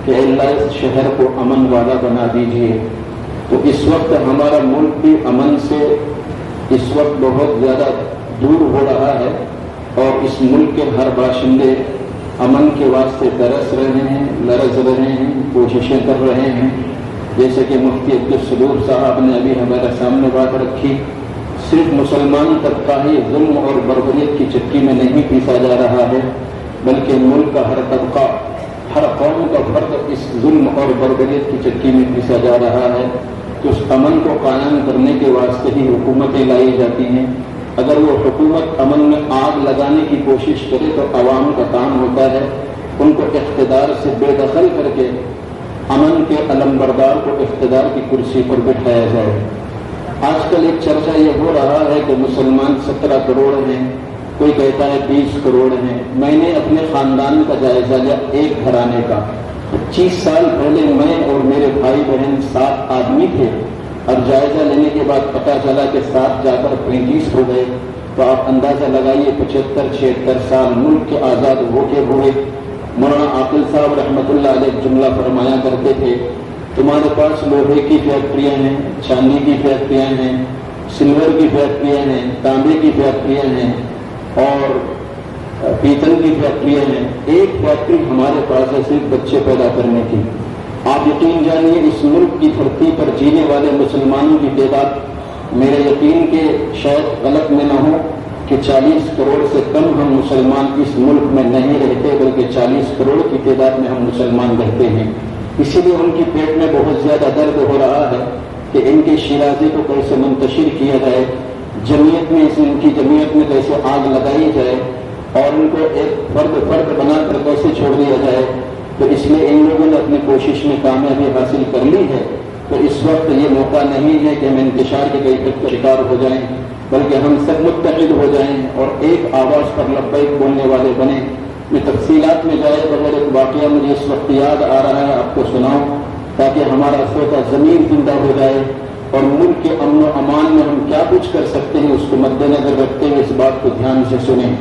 کہ اللہ اس شہر کو امن والا بنا دیجیے۔ تو اس وقت ہمارا ملک بھی امن سے اس وقت بہت زیادہ دور ہو رہا ہے، اور اس ملک کے ہر باشندے امن کے واسطے ترس رہے ہیں، لرز رہے ہیں، کوششیں کر رہے ہیں۔ جیسے کہ مفتی عبدالصبور صاحب نے ابھی ہمارے سامنے بات رکھی، صرف مسلمان طبقہ ہی ظلم اور بربریت کی چکی میں نہیں پیسا جا رہا ہے، بلکہ ملک کا ہر طبقہ، ہر قوم کا فرد اس ظلم اور بربریت کی چکی میں پیسا جا رہا ہے۔ تو اس امن کو قائم کرنے کے واسطے ہی حکومتیں لائی جاتی ہیں۔ اگر وہ حکومت امن میں آگ لگانے کی کوشش کرے تو عوام کا کام ہوتا ہے ان کو اقتدار سے بے دخل کر کے امن کے علمبردار کو اقتدار کی کرسی پر بٹھایا جائے۔ آج کل ایک چرچا یہ ہو رہا ہے کہ مسلمان 17 کروڑ ہیں، کوئی کہتا ہے 20 کروڑ ہیں۔ میں نے اپنے خاندان کا جائزہ لیا، ایک گھرانے کا۔ 25 سال پہلے میں اور میرے بھائی بہن 7 آدمی تھے، اور جائزہ لینے کے بعد پتہ چلا کہ 7 جا کر 35 ہو گئے۔ تو آپ اندازہ لگائیے 75-76 سال ملک کے آزاد ہو کے ہوئے۔ مولانا عاقل صاحب رحمۃ اللہ علیہ جملہ فرمایا کرتے تھے، تمہارے پاس لوہے کی فیکٹریاں ہیں، چاندی کی فیکٹریاں ہیں، سلور کی فیکٹریاں ہیں، تانبے کی فیکٹریاں ہیں، اور پیتل کی فیکٹریاں ہیں۔ ایک فیکٹری ہمارے پاس ہے صرف بچے پیدا کرنے کی۔ آپ یقین جانیے اس ملک کی دھرتی پر جینے والے مسلمانوں کی تعداد، میرے یقین کے شاید غلط میں نہ ہو کہ 40 کروڑ سے کم ہم مسلمان اس ملک میں نہیں رہتے، بلکہ 40 کروڑ کی تعداد میں ہم مسلمان رہتے ہیں۔ اسی لیے ان کی پیٹ میں بہت زیادہ درد ہو رہا ہے کہ ان کے شیرازے کو کیسے منتشر کیا جائے، جمعیت میں ان کی جمعیت میں کیسے آگ لگائی جائے، اور ان کو ایک فرد بنا کر کیسے چھوڑ دیا جائے۔ تو اس لیے ان لوگوں نے اپنی کوشش میں کامیابی حاصل کر لی ہے۔ تو اس وقت یہ موقع نہیں ہے کہ ہم انتشار کے کیفیت کا شکار ہو جائیں، بلکہ ہم سب متحد ہو جائیں اور ایک آواز پر لبیک بولنے والے بنیں۔ میں تفصیلات میں جائے بغیر ایک واقعہ مجھے اس وقت یاد آ رہا ہے، آپ کو سناؤں تاکہ ہمارا سوچا زمین زندہ ہو جائے، اور ملک کے امن و امان میں ہم کیا کچھ کر سکتے ہیں اس کو مد نظر رکھتے ہوئے اس بات کو دھیان سے سنیں۔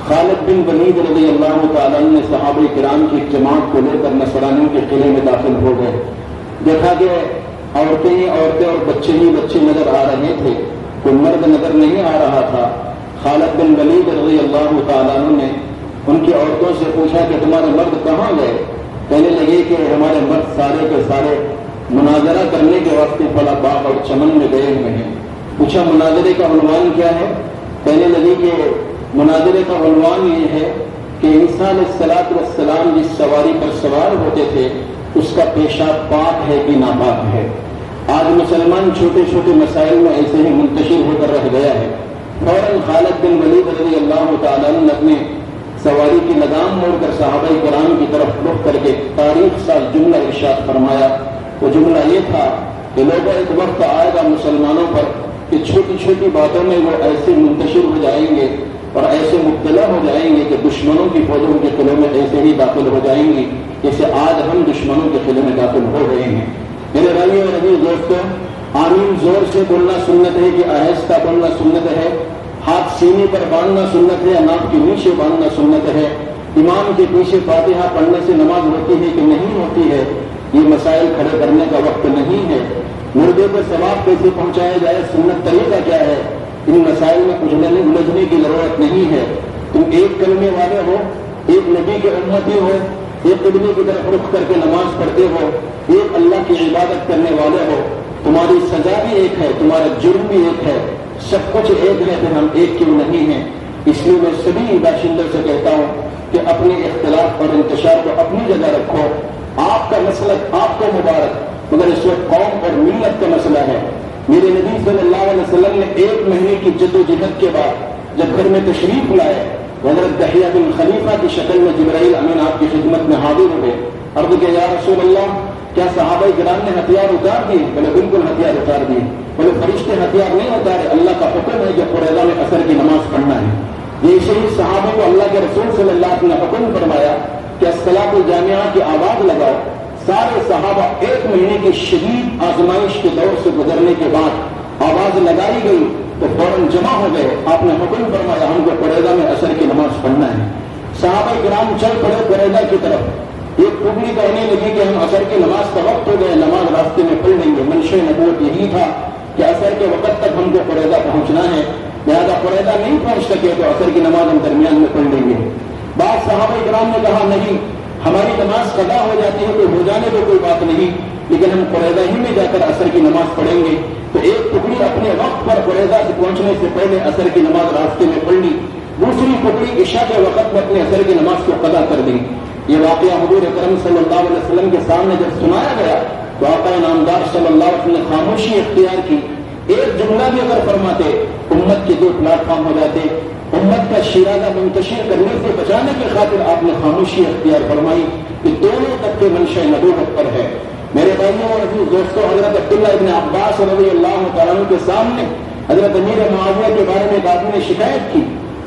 خالد بن ولید رضی اللہ تعالیٰ نے صحابہ کرام کی ایک جماعت کو لے کر نصرانیوں کے قلعے میں داخل ہو گئے۔ دیکھا کہ عورتیں ہی عورتیں اور بچے ہی بچے نظر آ رہے تھے، کوئی مرد نظر نہیں آ رہا تھا۔ خالد بن ولید رضی اللہ تعالیٰ نے ان کی عورتوں سے پوچھا کہ تمہارے مرد کہاں گئے؟ کہنے لگے کہ ہمارے مرد سارے کے سارے مناظرہ کرنے کے واسطے فلاں باغ اور چمن میں گئے ہوئے ہیں۔ پوچھا مناظرے کا عنوان کیا ہے؟ کہنے لگے کہ مناظرے کا عنوان یہ ہے کہ عیسیٰ علیہ الصلوۃ والسلام جس سواری پر سوار ہوتے تھے اس کا پیشاب پاک ہے کہ ناپاک ہے۔ آج مسلمان چھوٹے چھوٹے مسائل میں ایسے ہی منتشر ہو کر رہ گیا ہے۔ فوراً خالد بن ولید رضی اللہ تعالیٰ نے اپنے سواری کی لگام موڑ کر صحابہ کرام کی طرف رخ کر کے تاریخ سال جملہ ارشاد فرمایا۔ وہ جملہ یہ تھا کہ لوگوں ایک وقت آئے گا مسلمانوں پر کہ چھوٹی چھوٹی باتوں میں وہ ایسے منتشر ہو جائیں گے اور ایسے مبتلا ہو جائیں گے کہ دشمنوں کی فوجوں کے قلعوں میں ایسے ہی داخل ہو جائیں گے جیسے آج ہم دشمنوں کے قلعے میں داخل ہو رہے ہیں۔ میرے بھائی اور عزیز دوستوں، آمین زور سے بولنا سنت ہے کہ آہستہ بولنا سنت ہے؟ ہاتھ سینے پر باندھنا سنت ہے یا ناک کے نیچے باندھنا سنت ہے، امام کے پیچھے فاتحہ پڑھنے سے نماز ہوتی ہے کہ نہیں ہوتی ہے، یہ مسائل کھڑے کرنے کا وقت نہیں ہے۔ مردے کو ثواب کیسے پہنچایا جائے، سنت طریقہ کیا ہے، ان مسائل میں الجھنے کی ضرورت نہیں ہے۔ تم ایک کلمے والے ہو، ایک نبی کے امتی ہو، ایک قبلے کی طرف رخ کر کے نماز پڑھتے ہو، ایک اللہ کی عبادت کرنے والے ہو، تمہاری سزا بھی ایک ہے، تمہارا جرم بھی ایک ہے، سب کچھ ایک ہے، پھر ہم ایک کیوں نہیں ہیں؟ اس لیے میں سبھی باشندوں سے کہتا ہوں کہ اپنے اختلاف اور انتشار کو اپنی جگہ رکھو۔ آپ کا مسلک آپ کو مبارک، مگر اس وقت قوم اور ملت کا مسئلہ ہے۔ میرے نبی صلی اللہ علیہ وسلم نے 1 مہینے کی جد و جہد کے بعد جب گھر میں تشریف لائے، حضرت دحیہ بن خلیفہ کی شکل میں جبرائیل امین آپ کی خدمت میں حاضر ہوئے، عرض کہ یا رسول اللہ، کیا صحابہ کرام نے ہتھیار اتار دیے؟ بولے بالکل ہتھیار اتار دیے۔ بولے فرشتے ہتھیار نہیں اتارے، اللہ کا حکم ہے کہ قریظہ میں عصر کی نماز پڑھنا ہے۔ یہ شہید صحابہ کو اللہ کے رسول صلی اللہ علیہ وسلم نے حکم فرمایا کہ الصلاۃ الجامعہ کی آواز لگاؤ۔ سارے صحابہ 1 مہینے کی شدید آزمائش کے دور سے گزرنے کے بعد آواز لگائی گئی تو فوراً جمع ہو گئے۔ آپ نے حکم فرمایا ہم کو قریظہ میں عصر کی نماز پڑھنا ہے۔ صحابہ کرام چل پڑے قریظہ کی طرف۔ ایک ٹکڑی کہنے لگی کہ ہم عصر کی نماز کا وقت ہو گئے، نماز راستے میں پڑھ لیں گے۔ منشا نبوت یہی تھا کہ عصر کے وقت تک ہم کو قریظہ پہنچنا ہے، لہٰذا قریظہ نہیں پہنچ سکے تو عصر کی نماز ہم درمیان میں پڑھ لیں گے۔ بعض صحابہ کرام نے کہا نہیں، ہماری نماز قضا ہو جاتی ہے تو ہو جانے کو کوئی بات نہیں، لیکن ہم قریظہ ہی میں جا کر عصر کی نماز پڑھیں گے۔ تو ایک ٹکڑی اپنے وقت پر قریظہ سے پہنچنے سے پہلے عصر کی نماز راستے میں پڑھ لی، دوسری ٹکڑی عشاء کے وقت میں اپنے عصر کی نماز کو قضا کر دی۔ یہ واقعہ حضور اکرم صلی اللہ علیہ وسلم کے سامنے جب سنایا گیا تو آقا نامدار صلی اللہ علیہ وسلم نے خاموشی اختیار کی۔ ایک جملہ بھی اگر فرماتے امت کے 2 پلیٹ فارم ہو جاتے، امت کا شیرازہ منتشر کرنے سے بچانے کی خاطر آپ نے خاموشی اختیار فرمائی کہ دونوں تک کے منشا نبوت پر ہے۔ میرے بھائیوں اور عزیز دوستوں، حضرت عبداللہ ابن عباس رضی اللہ تعالیٰ عنہ کے سامنے حضرت امیر معاویہ کے بارے میں ایک آدمی نے شکایت کی۔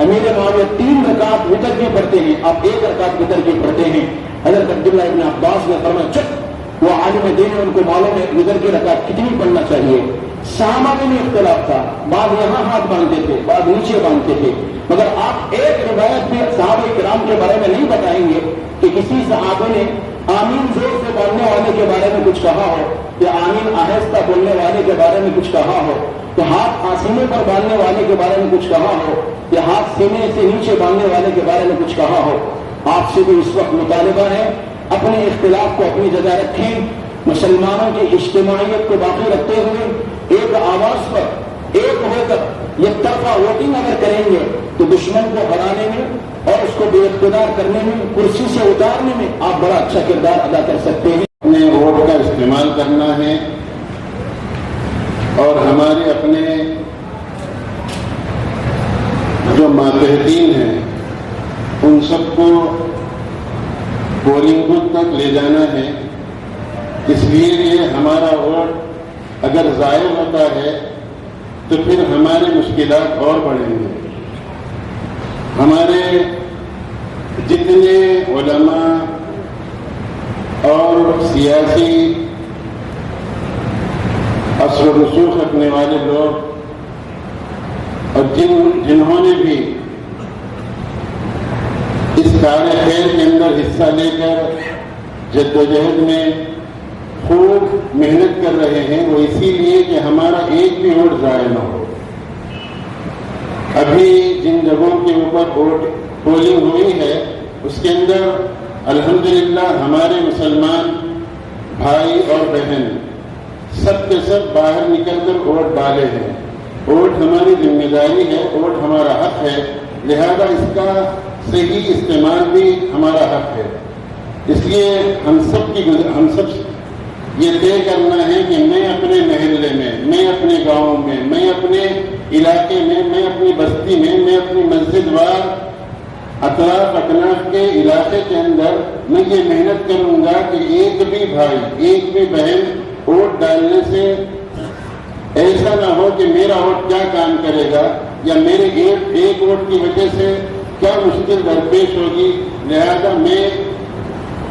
امیر معاویہ 3 رکعت وتر کی پڑھتے ہیں، آپ 1 رکعت وتر کی پڑھتے ہیں۔ حضرت عبداللہ ابن عباس نے فرمایا چپ، وہ عالم دین ان کو معلوم ہے وتر کی رکعت کتنی پڑھنا چاہیے۔ صحابہ میں بھی اختلاف تھا، بعض یہاں ہاتھ باندھتے تھے، بعض نیچے باندھتے تھے، مگر آپ ایک روایت بھی صحابہ کرام کے بارے میں نہیں بتائیں گے کہ کسی صحابہ نے آمین زور سے بولنے والے کے بارے میں کچھ کہا ہو یا آمین آہستہ بولنے والے کے بارے میں کچھ کہا ہو، یا ہاتھ سینے پر باندھنے والے کے بارے میں کچھ کہا ہو، یا ہاتھ سینے سے نیچے باندھنے والے کے بارے میں کچھ کہا ہو۔ آپ سے بھی اس وقت مطالبہ ہے اپنے اختلاف کو اپنی جگہ رکھیں، مسلمانوں کی اجتماعیت کو باقی رکھتے ہوئے ایک آواز پر ایک ہو کر یک طرفہ ووٹنگ اگر کریں گے تو دشمن کو ہرانے میں اور اس کو بے اقتدار کرنے میں، کرسی سے اتارنے میں آپ بڑا اچھا کردار ادا کر سکتے ہیں۔ اپنے ووٹ کا استعمال کرنا ہے اور ہمارے اپنے جو ماتحتین ہیں ان سب کو پولنگ بوتھ تک لے جانا ہے۔ اس لیے یہ ہمارا ووٹ اگر ضائع ہوتا ہے تو پھر ہماری مشکلات اور بڑھیں گے۔ ہمارے جتنے علماء اور سیاسی اثر و رسوخ رکھنے والے لوگ اور جنہوں نے بھی اس کار خیر کے اندر حصہ لے کر جدوجہد میں خوب محنت کر رہے ہیں، وہ اسی لیے کہ ہمارا ایک بھی ووٹ ضائع نہ ہو۔ ابھی جن جگہوں کے اوپر پولنگ ہوئی ہے اس کے اندر الحمدللہ ہمارے مسلمان بھائی اور بہن سب کے سب باہر نکل کر ووٹ ڈالے ہیں۔ ووٹ ہماری ذمہ داری ہے، ووٹ ہمارا حق ہے، لہذا اس کا صحیح استعمال بھی ہمارا حق ہے۔ اس لیے ہم سب یہ طے کرنا ہے کہ میں اپنے محلے میں اپنے گاؤں میں اپنے علاقے میں اپنی بستی میں اپنی مسجد وار اطراف اکناف کے علاقے کے اندر میں یہ محنت کروں گا کہ ایک بھی بھائی ایک بھی بہن ووٹ ڈالنے سے ایسا نہ ہو کہ میرا ووٹ کیا کام کرے گا یا میرے ایک ووٹ کی وجہ سے کیا مشکل درپیش ہوگی۔ لہذا میں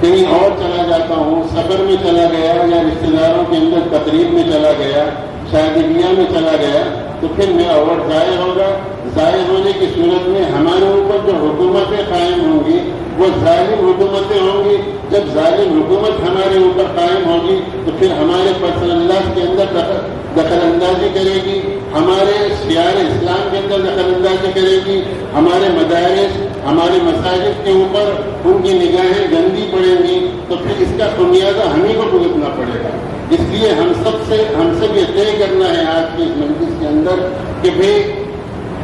کہیں اور چلا جاتا ہوں، سفر میں چلا گیا یا رشتے داروں کے اندر تقریب میں چلا گیا، شادی بیاہ میں چلا گیا، تو تو پھر میرا ووٹ ضائع ہوگا. ضائع ہونے کی صورت میں ہمارے اوپر جو حکومتیں قائم ہوں گی وہ ظالم حکومتیں ہوں گی. جب ظالم حکومت ہمارے اوپر قائم ہوگی تو پھر ہمارے پرسنل لاء کے اندر دخل اندازی کرے گی, ہمارے شعار اسلام کے اندر دخل اندازی کرے گی, ہمارے مدارس ہمارے مساجد کے اوپر ان کی نگاہیں گندی پڑیں گی, تو پھر اس کا خمیازہ ہمیں کو بھگتنا پڑے گا. اس لیے ہم سب یہ طے کرنا ہے آج کی اس مجلس کے اندر کہ بھئی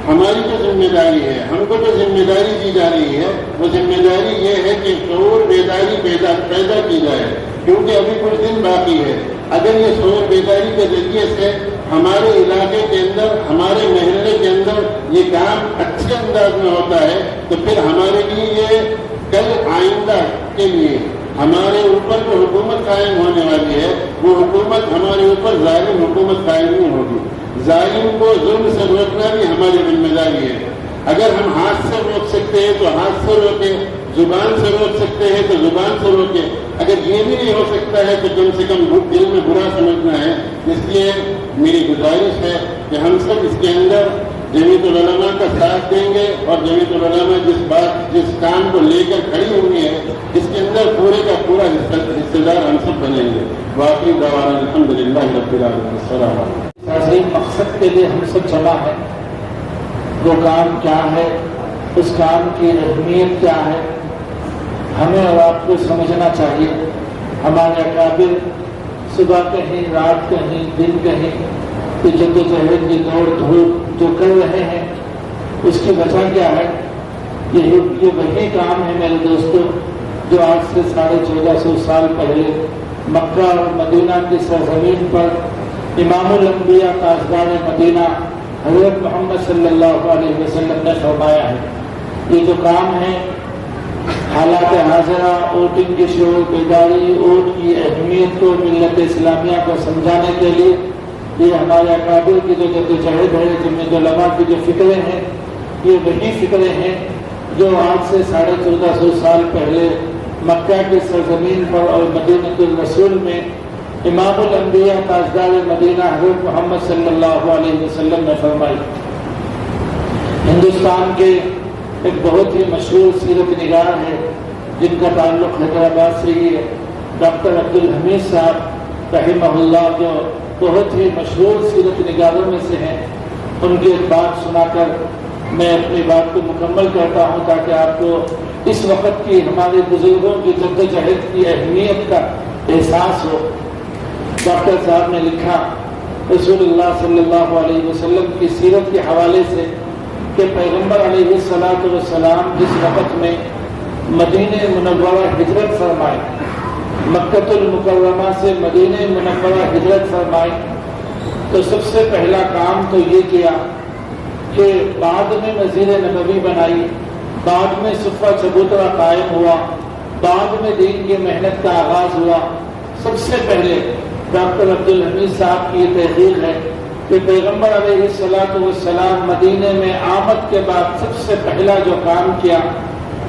ہماری جو ذمہ داری ہے, ہم کو جو ذمہ داری دی جا رہی ہے وہ ذمہ داری یہ ہے کہ شعور بیداری پیدا کی جائے, کیونکہ ابھی کچھ دن باقی ہے. اگر یہ شعور بیداری کے ذریعے سے ہمارے علاقے کے اندر, ہمارے محلے کے اندر یہ کام اچھے انداز میں ہوتا ہے تو پھر ہمارے لیے یہ کل آئندہ کے لیے ہمارے اوپر جو حکومت قائم ہونے والی ہے وہ حکومت ہمارے اوپر ظالم حکومت قائم نہیں ہوگی. ظالم کو ظلم سے روکنا بھی ہماری ذمہ داری ہے. اگر ہم ہاتھ سے روک سکتے ہیں تو ہاتھ سے روکیں, زبان سے روک سکتے ہیں تو زبان سے روکیں. اگر یہ بھی نہیں ہو سکتا ہے تو کم سے کم دل میں برا سمجھنا ہے. اس لیے میری گزارش ہے کہ ہم سب اس کے اندر جمیعت العلماء کا ساتھ دیں گے, اور جمیعت العلماء جس کام کو لے کر کھڑی ہوئی ہے اس کے اندر پورے کا پورا حصہ دار ہم سب بنیں گے. واقعی دعوانا الحمدللہ رب العالمین. السلام علیکم. عظیم مقصد کے لیے ہم سب جمع ہیں. وہ کام کیا ہے, اس کام کی اہمیت کیا ہے, ہمیں اور آپ کو سمجھنا چاہیے. ہمارے اکابر صبح کہیں, رات کہیں, دن کہیں کہ جدوجہد کی دوڑ دھوپ جو کر رہے ہیں اس کی وجہ کیا ہے؟ یہ وہی کام ہے میرے دوستوں جو آج سے 1450 سال پہلے مکہ اور مدینہ کی سرزمین پر امام الانبیاء تاجدار مدینہ حضرت محمد صلی اللہ علیہ وسلم نے فرمایا ہے. یہ جو کام ہے حالات حاضرہ, ووٹنگ کی شعور بیداری, ووٹ کی اہمیت کو ملت اسلامیہ کو سمجھانے کے لیے یہ ہمارے اکابر کی جو جدوجہد ہے, جمیعت العلماء کی جو فکریں ہیں, یہ وہی فکریں ہیں جو آج سے 1450 سال پہلے مکہ کی سرزمین پر اور مدینہ الرسول میں امام الانبیاء تاجدار مدینہ حضرت محمد صلی اللہ علیہ وسلم نے فرمائی. ہندوستان کے ایک بہت ہی مشہور سیرت نگار ہے جن کا تعلق حیدرآباد سے ہی ہے, ڈاکٹر عبدالحمید صاحب رحمہ اللہ, جو بہت ہی مشہور سیرت نگاروں میں سے ہیں. ان کی ایک بات سنا کر میں اپنی بات کو مکمل کرتا ہوں تاکہ آپ کو اس وقت کی ہمارے بزرگوں کی جدوجہد کی اہمیت کا احساس ہو. ڈاکٹر صاحب نے لکھا رسول اللہ صلی اللہ علیہ وسلم کی سیرت کے حوالے سے کہ پیغمبر علیہ السلام جس وقت میں مدینہ منورہ ہجرت فرمائے, مکہ المکرمہ سے مدینہ منورہ ہجرت فرمائے, تو سب سے پہلا کام تو یہ کیا کہ بعد میں مسجد نبوی بنائی, بعد میں صفہ چبوترا قائم ہوا, بعد میں دین کی محنت کا آغاز ہوا. سب سے پہلے ڈاکٹر عبدالحمید صاحب کی یہ تحقیق ہے کہ پیغمبر علیہ السلام مدینے میں آمد کے بعد سب سے پہلا جو کام کیا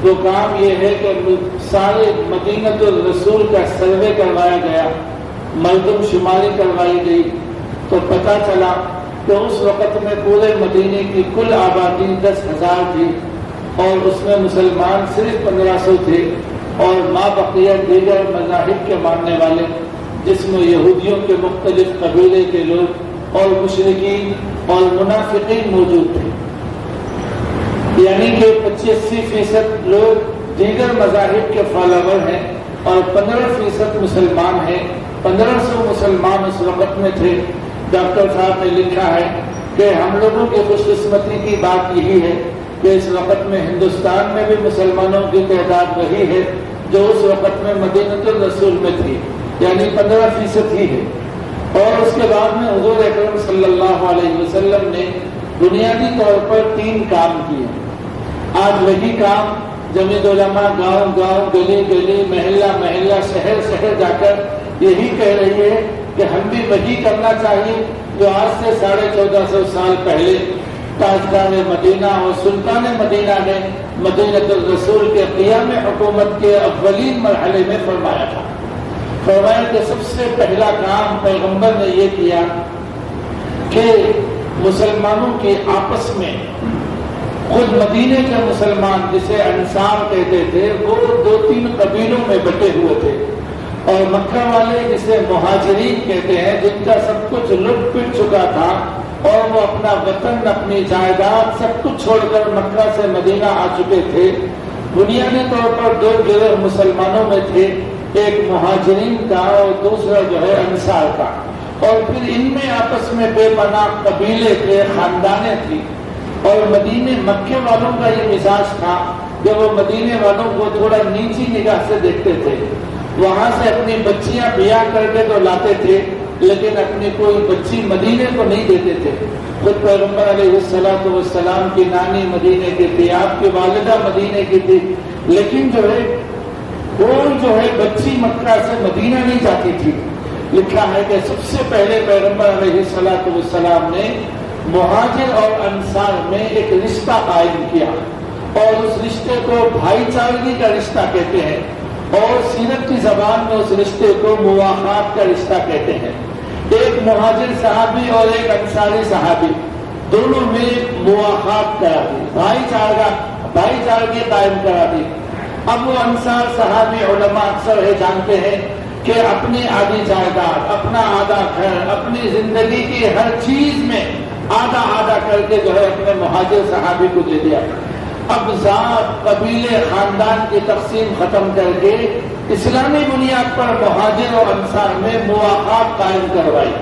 وہ کام یہ ہے کہ سارے مدینہ الرسول کا سروے کروایا گیا, مردم شماری کروائی گئی, تو پتہ چلا کہ اس وقت میں پورے مدینے کی کل آبادی 10,000 تھی اور اس میں مسلمان صرف 1500 تھے, اور ما بقیہ دیگر مذاہب کے ماننے والے جس میں یہودیوں کے مختلف قبیلے کے لوگ اور مشرکین اور منافقین موجود تھے. یعنی کہ 85% لوگ دیگر مذاہب کے فالوور ہیں اور 15% مسلمان ہیں. 1500 مسلمان اس وقت میں تھے. ڈاکٹر صاحب نے لکھا ہے کہ ہم لوگوں کی خوش قسمتی کی بات یہی ہے کہ اس وقت میں ہندوستان میں بھی مسلمانوں کی تعداد وہی ہے جو اس وقت میں مدینہ الرسول میں تھی, یعنی 15% ہی ہے. اور اس کے بعد میں حضور اکرم صلی اللہ علیہ وسلم نے بنیادی طور پر 3 کام کیے. آج وہی کام جمیعت علماء گاؤں گاؤں, گلی گلی, محلہ محلہ, شہر شہر جا کر یہی کہہ رہی ہے کہ ہم بھی وہی کرنا چاہیے جو آج سے 1450 سال پہلے تاجدار مدینہ اور سلطان مدینہ نے مدینہ الرسول کے قیام حکومت کے اولین مرحلے میں فرمایا تھا. فرمایا کہ سب سے پہلا کام پیغمبر نے یہ کیا کہ مسلمانوں کے آپس میں، خود مدینے کے مسلمان جسے انصار کہتے تھے وہ 2-3 قبیلوں میں بٹے ہوئے تھے، اور مکہ والے جسے مہاجرین کہتے ہیں جن کا سب کچھ لٹ پٹ چکا تھا اور وہ اپنا وطن، اپنی جائیداد سب کچھ چھوڑ کر مکہ سے مدینہ آ چکے تھے۔ بنیادی طور پر 2 گروہ مسلمانوں میں تھے، ایک مہاجرین کا اور دوسرا جو ہے انصار کا، اور پھر ان میں آپس میں بے پناہ قبیلے تھے، خاندانیں تھی، اور مدینے مکے والوں کا یہ مزاج تھا کہ وہ مدینے والوں کو تھوڑا نیچی نگاہ سے دیکھتے تھے، وہاں سے اپنی بچیاں بیاہ کر کے تو لاتے تھے لیکن اپنی کوئی بچی مدینے کو نہیں دیتے تھے۔ خود پیغمبر علیہ السلام کی نانی مدینے کی تھی، آپ کی والدہ مدینے کی تھی، لیکن جو ہے کوئی جو ہے بچی مکہ سے مدینہ نہیں جاتی تھی۔ لکھا ہے کہ سب سے پہلے پیغمبر علیہ السلام نے مہاجر اور انصار میں ایک رشتہ قائم کیا، اور اس رشتے کو بھائی چارگی کا رشتہ کہتے ہیں، اور سیرت کی زبان میں اس رشتے کو مواخات کا رشتہ کہتے ہیں۔ ایک مہاجر صحابی اور ایک انصاری صحابی دونوں میں مواخات کرا دی، بھائی چارگی قائم کرا دی۔ اب وہ انصار صحابی علماء اکثر ہے جانتے ہیں کہ اپنی آدھی جائیداد، اپنا آدھا گھر، اپنی زندگی کی ہر چیز میں آدھا کر کے جو ہے اپنے مہاجر صحابی کو دے دیا۔ اب ذات، قبیلے، خاندان کی تقسیم ختم کر کے اسلامی بنیاد پر مہاجر اور انصار میں مواخات قائم کروائی۔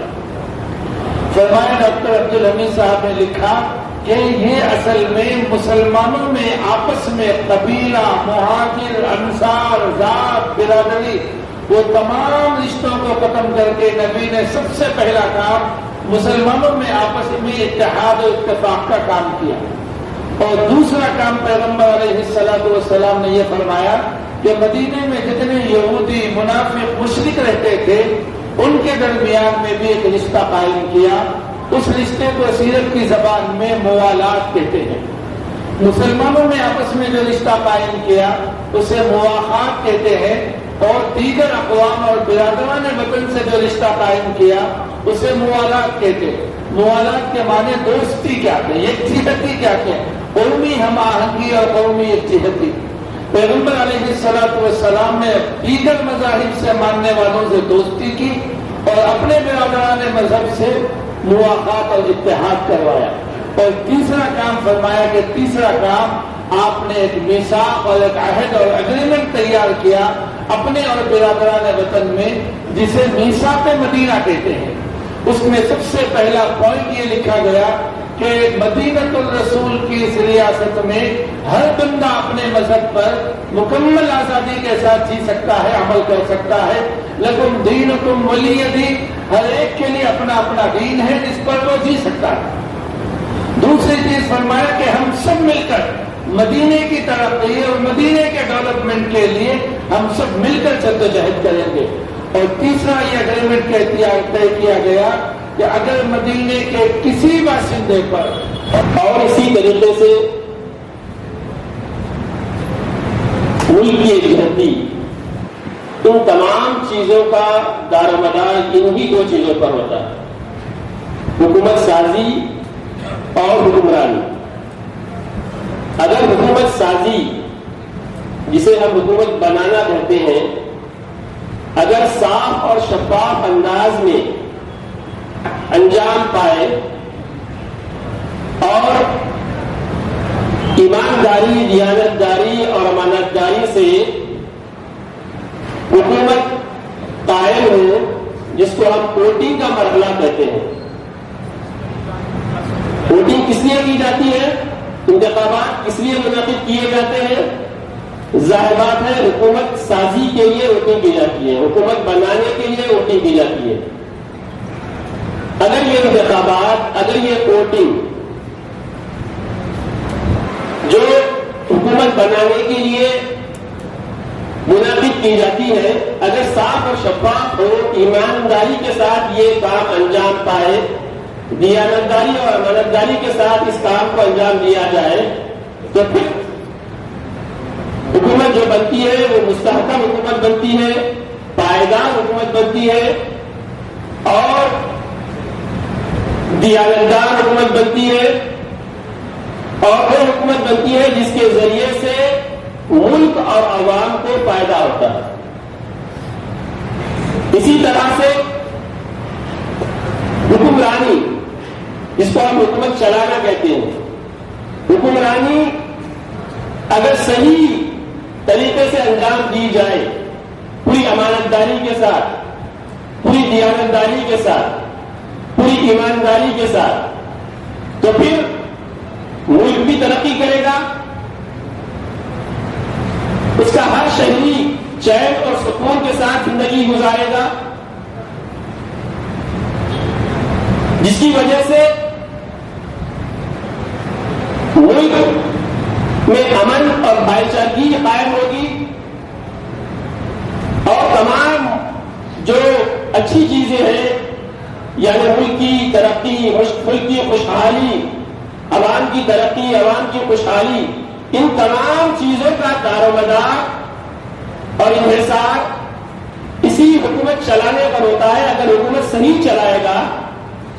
فرمایا ڈاکٹر عبدالحمید صاحب نے لکھا کہ یہ اصل میں مسلمانوں میں آپس میں قبیلہ، مہاجر، انصار، ذات، برادری، وہ تمام رشتوں کو ختم کر کے نبی نے سب سے پہلا کام مسلمانوں میں آپس میں اتحاد و اتفاق کا کام کیا۔ اور دوسرا کام پیغمبر علیہ السلام نے یہ فرمایا کہ مدینے میں جتنے یہودی، منافق، مشرک رہتے تھے ان کے درمیان میں بھی ایک رشتہ قائم کیا۔ اس رشتے کو سیرت کی زبان میں موالات کہتے ہیں۔ مسلمانوں میں آپس میں جو رشتہ قائم کیا اسے مواخات کہتے ہیں، اور دیگر اقوام اور برادران وطن سے جو رشتہ قائم کیا اسے موالات کہتے ہیں۔ موالات کے معنی دوستی کیا تھے، یکجہتی کیا تھے، قومی ہم آہنگی اور قومی یکجہتی۔ پیغمبر علیہ السلام نے دیگر مذاہب سے ماننے والوں سے دوستی کی اور اپنے برادران مذہب سے مواخات اور اتحاد کروایا۔ اور تیسرا کام فرمایا کہ تیسرا کام آپ نے ایک میثاق اور ایک عہد اور اگریمنٹ تیار کیا اپنے اور برادران وطن میں، جسے میثاق مدینہ کہتے ہیں۔ اس میں سب سے پہلا پوائنٹ یہ لکھا گیا کہ مدینۃ الرسول کی اس ریاست میں ہر بندہ اپنے مذہب پر مکمل آزادی کے ساتھ جی سکتا ہے، عمل کر سکتا ہے۔ لکم دینکم ولی دین، ہر ایک کے لیے اپنا اپنا دین ہے جس پر وہ جی سکتا ہے۔ دوسری چیز فرمایا کہ ہم سب مل کر مدینے کی ترقی اور مدینے کے ڈیولپمنٹ کے لیے ہم سب مل کر جدوجہد کریں گے۔ اور تیسرا یہ اگریمنٹ طے کیا گیا کہ اگر مدینے کے کسی باشندے پر، اور اسی طریقے سے ملک کی یکجہتی، ان تمام چیزوں کا دار و مدار انہی 2 چیزوں پر ہوتا ہے، حکومت سازی اور حکمرانی۔ اگر حکومت سازی، جسے ہم حکومت بنانا کہتے ہیں، اگر صاف اور شفاف انداز میں انجام پائے اور ایمانداری، دیانتداری اور امانتداری سے حکومت قائم ہو، جس کو ہم ووٹنگ کا مرحلہ کہتے ہیں۔ ووٹنگ کس لیے کی جاتی ہے؟ انتخابات کس لیے منعقد کیے جاتے ہیں؟ ظاہر بات ہے حکومت سازی کے لیے ووٹنگ کی جاتی ہے، حکومت بنانے کے لیے ووٹنگ کی جاتی ہے۔ اگر یہ انتخابات، اگر یہ ووٹنگ جو حکومت بنانے کے لیے منعقد کی جاتی ہے، اگر صاف اور شفاف ہو، ایمانداری کے ساتھ یہ کام انجام پائے، دیانتداری اور امانتداری کے ساتھ اس کام کو انجام دیا جائے، تو پھر حکومت جو بنتی ہے وہ مستحکم حکومت بنتی ہے، پائیدار حکومت بنتی ہے، اور دیانتدار حکومت بنتی ہے اور وہ حکومت بنتی ہے جس کے ذریعے سے ملک اور عوام کو فائدہ ہوتا ہے. اسی طرح سے حکمرانی، جس کو ہم حکومت چلانا کہتے ہیں، حکمرانی اگر صحیح طریقے سے انجام دی جائے، پوری امانتداری کے ساتھ، پوری دیانتداری کے ساتھ، پوری ایمانداری کے ساتھ، تو پھر ملک بھی ترقی کرے گا، اس کا ہر شہری چین اور سکون کے ساتھ زندگی گزارے گا، جس کی وجہ سے ملک میں امن اور بھائی چارگی قائم ہوگی اور تمام جو اچھی چیزیں ہیں، یعنی ملک کی ترقی، ملک کی خوشحالی، عوام کی ترقی، عوام کی خوشحالی، ان تمام چیزوں کا دار و مدار اور انحصار اسی حکومت چلانے پر ہوتا ہے. اگر حکومت صحیح چلائے گا،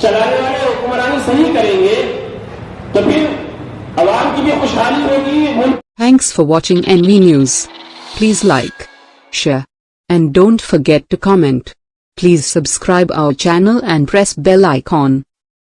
چلانے والے حکمرانی صحیح کریں گے، تو پھر عوام کی بھی خوشحالی ہوگی. Thanks for watching NV News. Please like, share, and don't forget to comment. Please subscribe our channel and press bell icon.